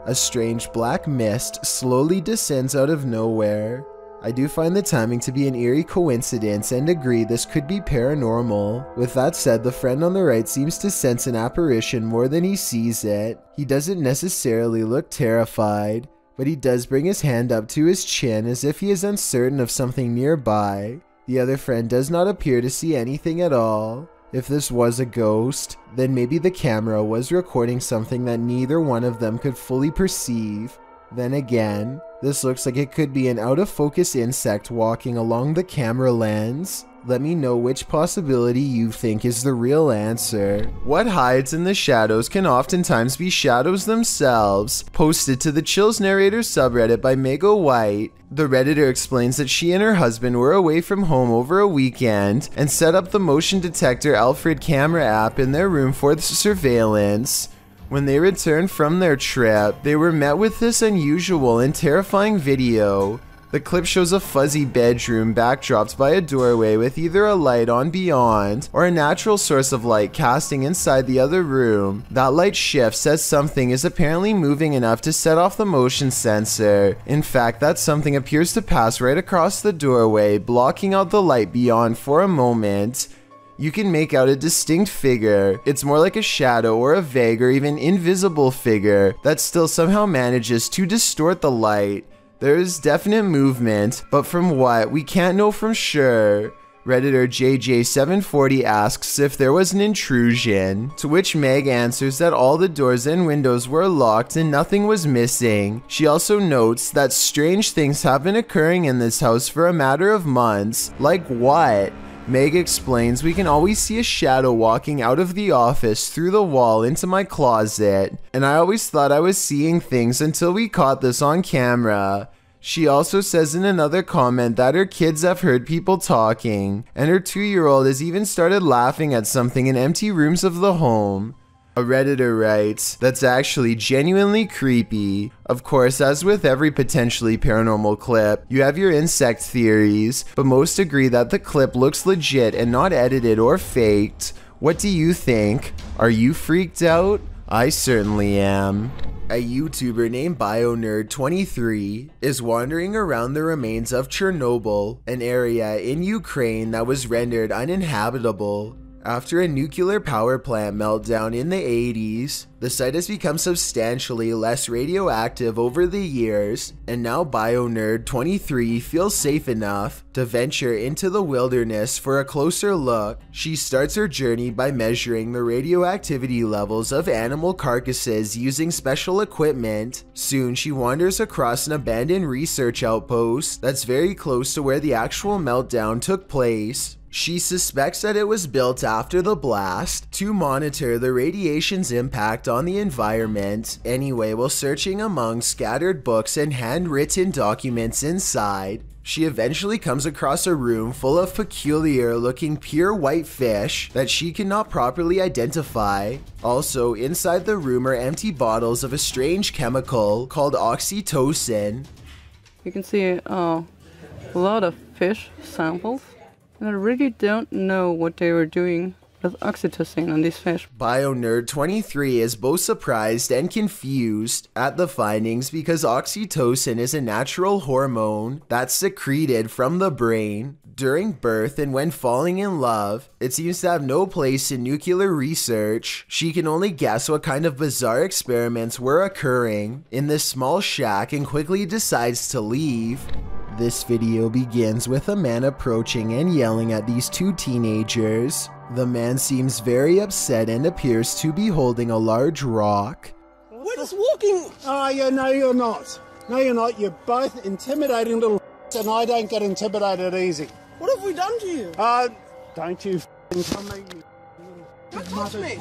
A strange black mist slowly descends out of nowhere. I do find the timing to be an eerie coincidence and agree this could be paranormal. With that said, the friend on the right seems to sense an apparition more than he sees it. He doesn't necessarily look terrified, but he does bring his hand up to his chin as if he is uncertain of something nearby. The other friend does not appear to see anything at all. If this was a ghost, then maybe the camera was recording something that neither one of them could fully perceive. Then again, this looks like it could be an out-of-focus insect walking along the camera lens. Let me know which possibility you think is the real answer. What hides in the shadows can oftentimes be shadows themselves. Posted to the Chills Narrator subreddit by Mego White, the Redditor explains that she and her husband were away from home over a weekend and set up the motion detector Alfred camera app in their room for surveillance. When they returned from their trip, they were met with this unusual and terrifying video. The clip shows a fuzzy bedroom backdropped by a doorway with either a light on beyond or a natural source of light casting inside the other room. That light shifts as something is apparently moving enough to set off the motion sensor. In fact, that something appears to pass right across the doorway, blocking out the light beyond for a moment. You can make out a distinct figure. It's more like a shadow or a vague or even invisible figure that still somehow manages to distort the light. There is definite movement, but from what, we can't know for sure. Redditor JJ740 asks if there was an intrusion, to which Meg answers that all the doors and windows were locked and nothing was missing. She also notes that strange things have been occurring in this house for a matter of months. Like what? Meg explains we can always see a shadow walking out of the office through the wall into my closet, and I always thought I was seeing things until we caught this on camera. She also says in another comment that her kids have heard people talking, and her 2-year-old has even started laughing at something in empty rooms of the home. A Redditor writes, "That's actually genuinely creepy." Of course, as with every potentially paranormal clip, you have your insect theories, but most agree that the clip looks legit and not edited or faked. What do you think? Are you freaked out? I certainly am. A YouTuber named BioNerd23 is wandering around the remains of Chernobyl, an area in Ukraine that was rendered uninhabitable. After a nuclear power plant meltdown in the 80s, the site has become substantially less radioactive over the years, and now BioNerd23 feels safe enough to venture into the wilderness for a closer look. She starts her journey by measuring the radioactivity levels of animal carcasses using special equipment. Soon she wanders across an abandoned research outpost that's very close to where the actual meltdown took place. She suspects that it was built after the blast to monitor the radiation's impact on the environment. Anyway, while searching among scattered books and handwritten documents inside, she eventually comes across a room full of peculiar-looking pure white fish that she cannot properly identify. Also, inside the room are empty bottles of a strange chemical called oxytocin. You can see a lot of fish samples. And I really don't know what they were doing with oxytocin on these fish. BioNerd23 is both surprised and confused at the findings because oxytocin is a natural hormone that's secreted from the brain during birth and when falling in love. It seems to have no place in nuclear research. She can only guess what kind of bizarre experiments were occurring in this small shack and quickly decides to leave. This video begins with a man approaching and yelling at these two teenagers. The man seems very upset and appears to be holding a large rock. We're just walking. Oh, yeah, no, you're not. No, you're not. You're both intimidating little and I don't get intimidated easy. What have we done to you? Don't you come at me. Don't touch me.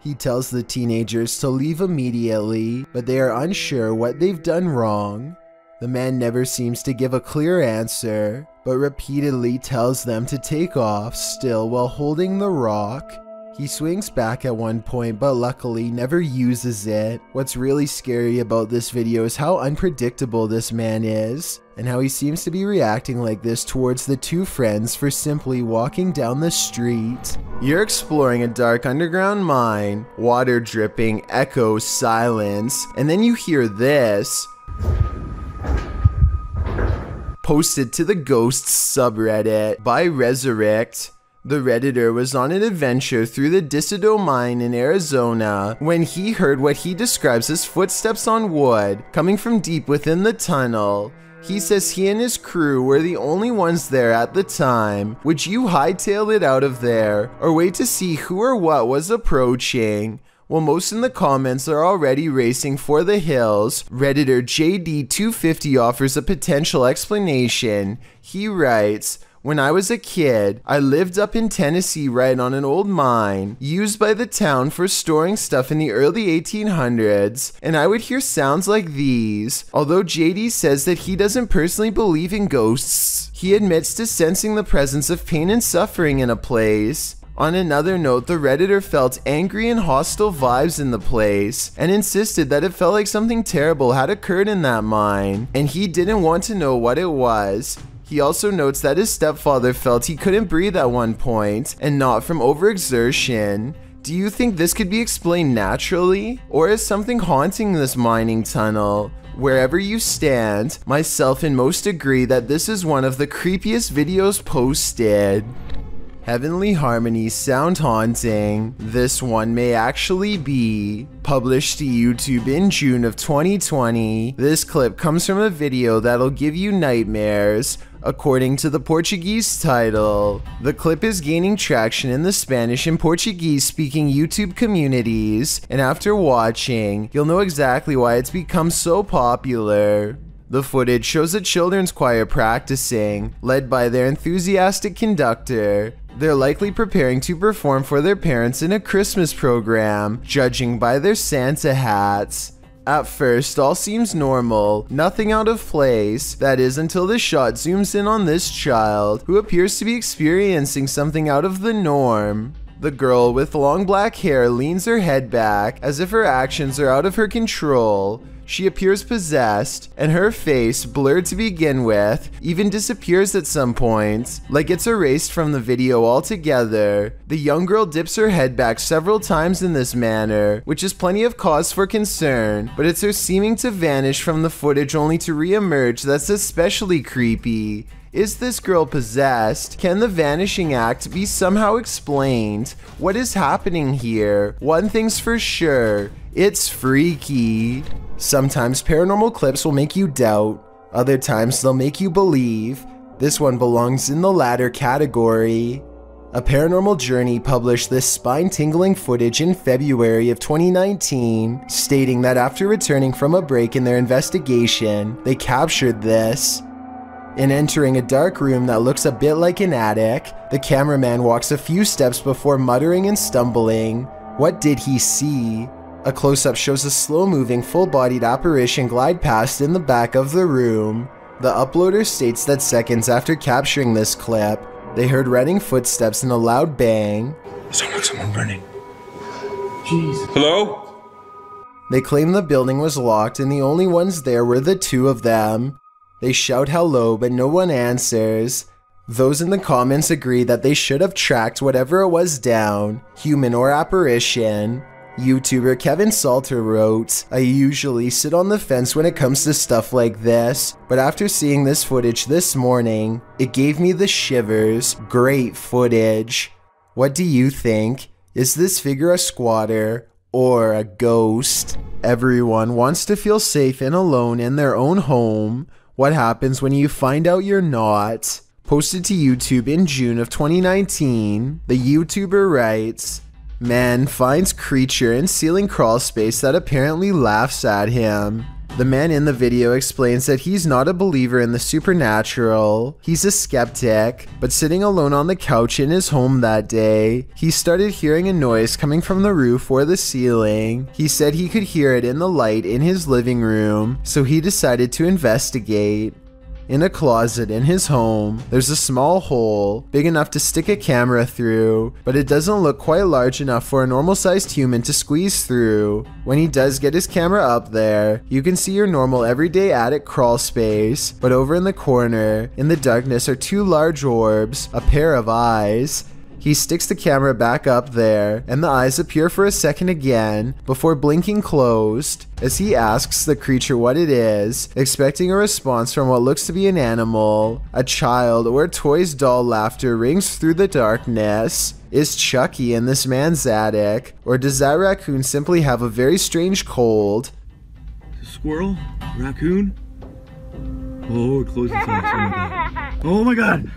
He tells the teenagers to leave immediately, but they are unsure what they've done wrong. The man never seems to give a clear answer, but repeatedly tells them to take off, still while holding the rock. He swings back at one point, but luckily never uses it. What's really scary about this video is how unpredictable this man is, and how he seems to be reacting like this towards the two friends for simply walking down the street. You're exploring a dark underground mine, water dripping, echoes, silence, and then you hear this. Posted to the Ghosts subreddit by Resurrect. The Redditor was on an adventure through the Disido mine in Arizona when he heard what he describes as footsteps on wood coming from deep within the tunnel. He says he and his crew were the only ones there at the time. Would you hightail it out of there or wait to see who or what was approaching? Well, most in the comments are already racing for the hills. Redditor JD250 offers a potential explanation. He writes, "When I was a kid, I lived up in Tennessee right on an old mine used by the town for storing stuff in the early 1800s, and I would hear sounds like these." Although JD says that he doesn't personally believe in ghosts, he admits to sensing the presence of pain and suffering in a place. On another note, the Redditor felt angry and hostile vibes in the place and insisted that it felt like something terrible had occurred in that mine, and he didn't want to know what it was. He also notes that his stepfather felt he couldn't breathe at one point, and not from overexertion. Do you think this could be explained naturally, or is something haunting this mining tunnel? Wherever you stand, myself and most agree that this is one of the creepiest videos posted. Heavenly Harmonies sound haunting. This one may actually be published to YouTube in June of 2020. This clip comes from a video that'll give you nightmares, according to the Portuguese title. The clip is gaining traction in the Spanish and Portuguese speaking YouTube communities, and after watching, you'll know exactly why it's become so popular. The footage shows a children's choir practicing, led by their enthusiastic conductor. They're likely preparing to perform for their parents in a Christmas program, judging by their Santa hats. At first, all seems normal, nothing out of place, that is until the shot zooms in on this child, who appears to be experiencing something out of the norm. The girl with long black hair leans her head back, as if her actions are out of her control. She appears possessed, and her face, blurred to begin with, even disappears at some point, like it's erased from the video altogether. The young girl dips her head back several times in this manner, which is plenty of cause for concern, but it's her seeming to vanish from the footage only to re-emerge that's especially creepy. Is this girl possessed? Can the vanishing act be somehow explained? What is happening here? One thing's for sure, it's freaky. Sometimes paranormal clips will make you doubt, other times they'll make you believe. This one belongs in the latter category. A Paranormal Journey published this spine-tingling footage in February of 2019, stating that after returning from a break in their investigation, they captured this. In entering a dark room that looks a bit like an attic, the cameraman walks a few steps before muttering and stumbling. What did he see? A close-up shows a slow-moving, full-bodied apparition glide past in the back of the room. The uploader states that seconds after capturing this clip, they heard running footsteps and a loud bang. Someone running. Jeez. Hello? They claim the building was locked and the only ones there were the two of them. They shout hello, but no one answers. Those in the comments agree that they should have tracked whatever it was down, human or apparition. YouTuber Kevin Salter wrote, "I usually sit on the fence when it comes to stuff like this, but after seeing this footage this morning, it gave me the shivers. Great footage." What do you think? Is this figure a squatter or a ghost? Everyone wants to feel safe and alone in their own home. What happens when you find out you're not? Posted to YouTube in June of 2019, the YouTuber writes, "Man finds creature in ceiling crawl space that apparently laughs at him." The man in the video explains that he's not a believer in the supernatural. He's a skeptic, but sitting alone on the couch in his home that day, he started hearing a noise coming from the roof or the ceiling. He said he could hear it in the light in his living room, so he decided to investigate. In a closet in his home, there's a small hole, big enough to stick a camera through, but it doesn't look quite large enough for a normal-sized human to squeeze through. When he does get his camera up there, you can see your normal everyday attic crawl space, but over in the corner, in the darkness are two large orbs, a pair of eyes. He sticks the camera back up there, and the eyes appear for a second again, before blinking closed, as he asks the creature what it is, expecting a response from what looks to be an animal. A child or a toy's doll laughter rings through the darkness. Is Chucky in this man's attic, or does that raccoon simply have a very strange cold? Squirrel? Raccoon? Oh, it closed its eyes. Oh my god. Oh my god.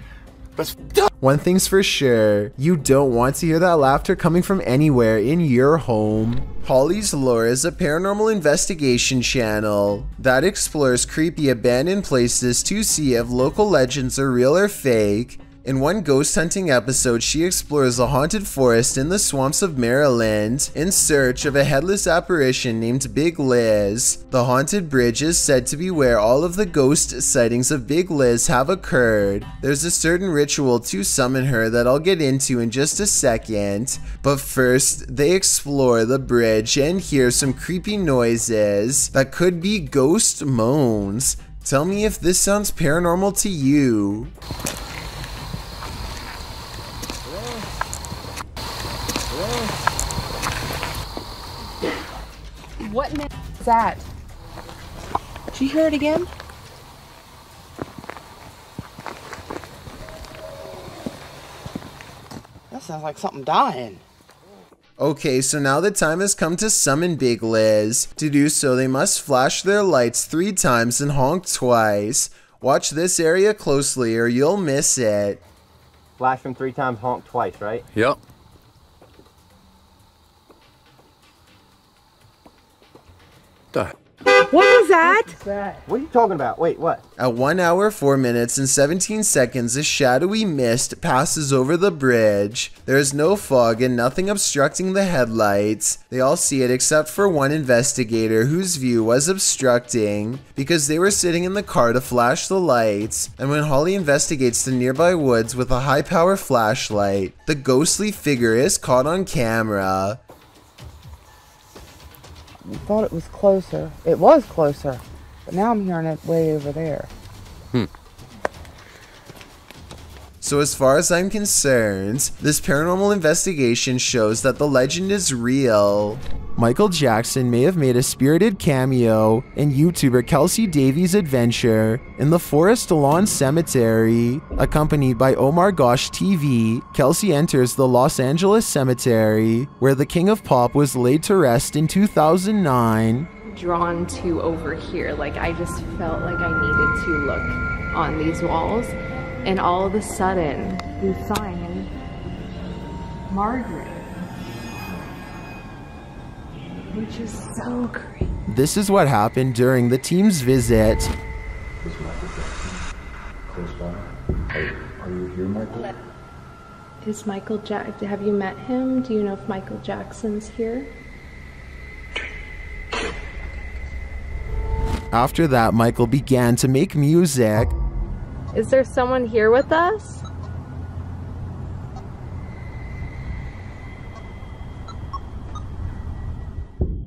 That's One thing's for sure, you don't want to hear that laughter coming from anywhere in your home. Holly's Lore is a paranormal investigation channel that explores creepy abandoned places to see if local legends are real or fake. In one ghost hunting episode, she explores a haunted forest in the swamps of Maryland in search of a headless apparition named Big Liz. The haunted bridge is said to be where all of the ghost sightings of Big Liz have occurred. There's a certain ritual to summon her that I'll get into in just a second, but first they explore the bridge and hear some creepy noises that could be ghost moans. Tell me if this sounds paranormal to you. What in the is that? Did you hear it again? That sounds like something dying. Okay, so now the time has come to summon Big Liz. To do so, they must flash their lights 3 times and honk twice. Watch this area closely or you'll miss it. Flash them 3 times, honk twice, right? Yep. What was that? What are you talking about? Wait, what? At 1 hour, 4 minutes, and 17 seconds, a shadowy mist passes over the bridge. There is no fog and nothing obstructing the headlights. They all see it except for one investigator whose view was obstructing because they were sitting in the car to flash the lights. And when Holly investigates the nearby woods with a high-power flashlight, the ghostly figure is caught on camera. I thought it was closer. It was closer, but now I'm hearing it way over there. So as far as I'm concerned, this paranormal investigation shows that the legend is real. Michael Jackson may have made a spirited cameo in YouTuber Kelsey Davies' adventure in the Forest Lawn Cemetery. Accompanied by Omar Gosh TV, Kelsey enters the Los Angeles Cemetery, where the King of Pop was laid to rest in 2009. Drawn to over here, like I just felt like I needed to look on these walls, and all of a sudden, the sign, Margaret. Which is so creepy. This is what happened during the team's visit. Close by. Are you here, Michael? Is Michael have you met him? Do you know if Michael Jackson's here? After that, Michael began to make music. Is there someone here with us?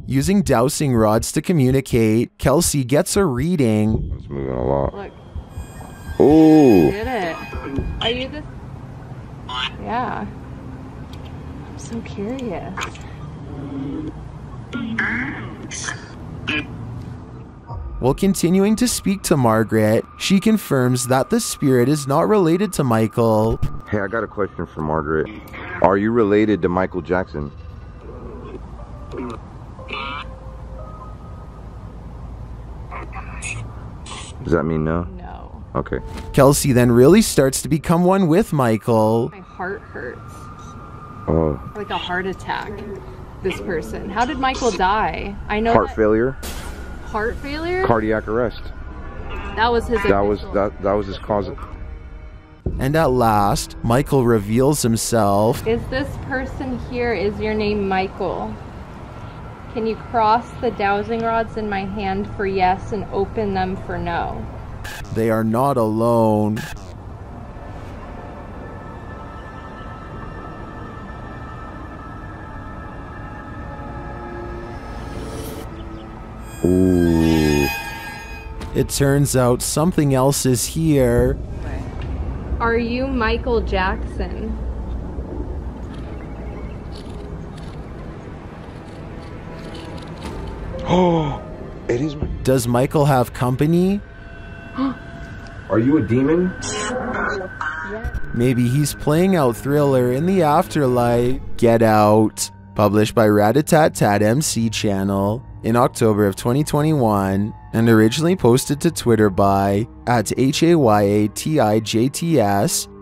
Using dowsing rods to communicate, Kelsey gets a reading. It's moving a lot. Look. Oh! Did it? Are you the... Yeah. I'm so curious. While continuing to speak to Margaret, she confirms that the spirit is not related to Michael. Hey, I got a question for Margaret. Are you related to Michael Jackson? Does that mean no? No. Okay. Kelsey then really starts to become one with Michael. My heart hurts. Oh. Like a heart attack. This person. How did Michael die? I know. Heart failure? Heart failure? Cardiac arrest. That was his. That was his cause. And at last, Michael reveals himself. Is this person here, is your name Michael? Can you cross the dowsing rods in my hand for yes and open them for no? They are not alone. Ooh. It turns out something else is here. Are you Michael Jackson? Oh, it is. Does Michael have company? Are you a demon? Maybe he's playing out Thriller in the afterlife. Get Out. Published by Ratatat MC channel in October of 2021 and originally posted to Twitter by @HAYATIJTS.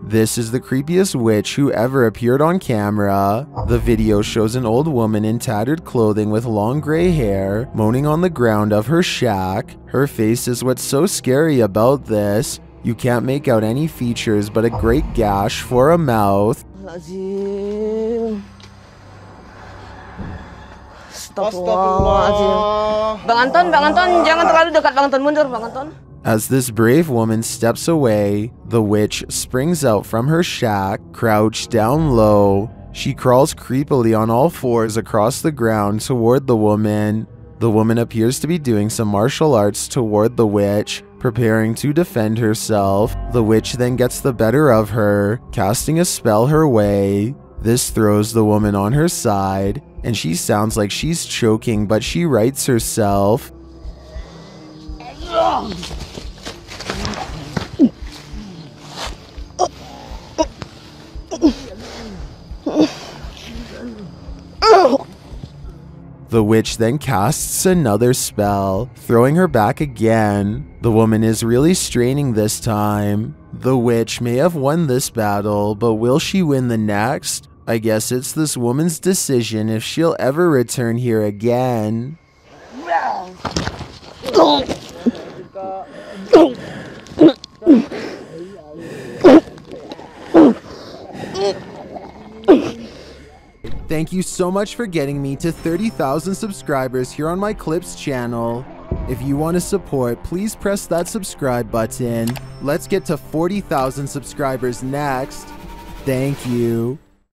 This is the creepiest witch who ever appeared on camera. The video shows an old woman in tattered clothing with long gray hair moaning on the ground of her shack. Her face is what's so scary about this. You can't make out any features but a great gash for a mouth. Astagfirullah. Bang Anton, jangan terlalu dekat. Bang Anton, mundur, Bang Anton. As this brave woman steps away, the witch springs out from her shack, crouched down low. She crawls creepily on all fours across the ground toward the woman. The woman appears to be doing some martial arts toward the witch, preparing to defend herself. The witch then gets the better of her, casting a spell her way. This throws the woman on her side, and she sounds like she's choking, but she rights herself. The witch then casts another spell, throwing her back again. The woman is really straining this time. The witch may have won this battle, but will she win the next? I guess it's this woman's decision if she'll ever return here again. Thank you so much for getting me to 30,000 subscribers here on my Clips channel. If you want to support, please press that subscribe button. Let's get to 40,000 subscribers next. Thank you.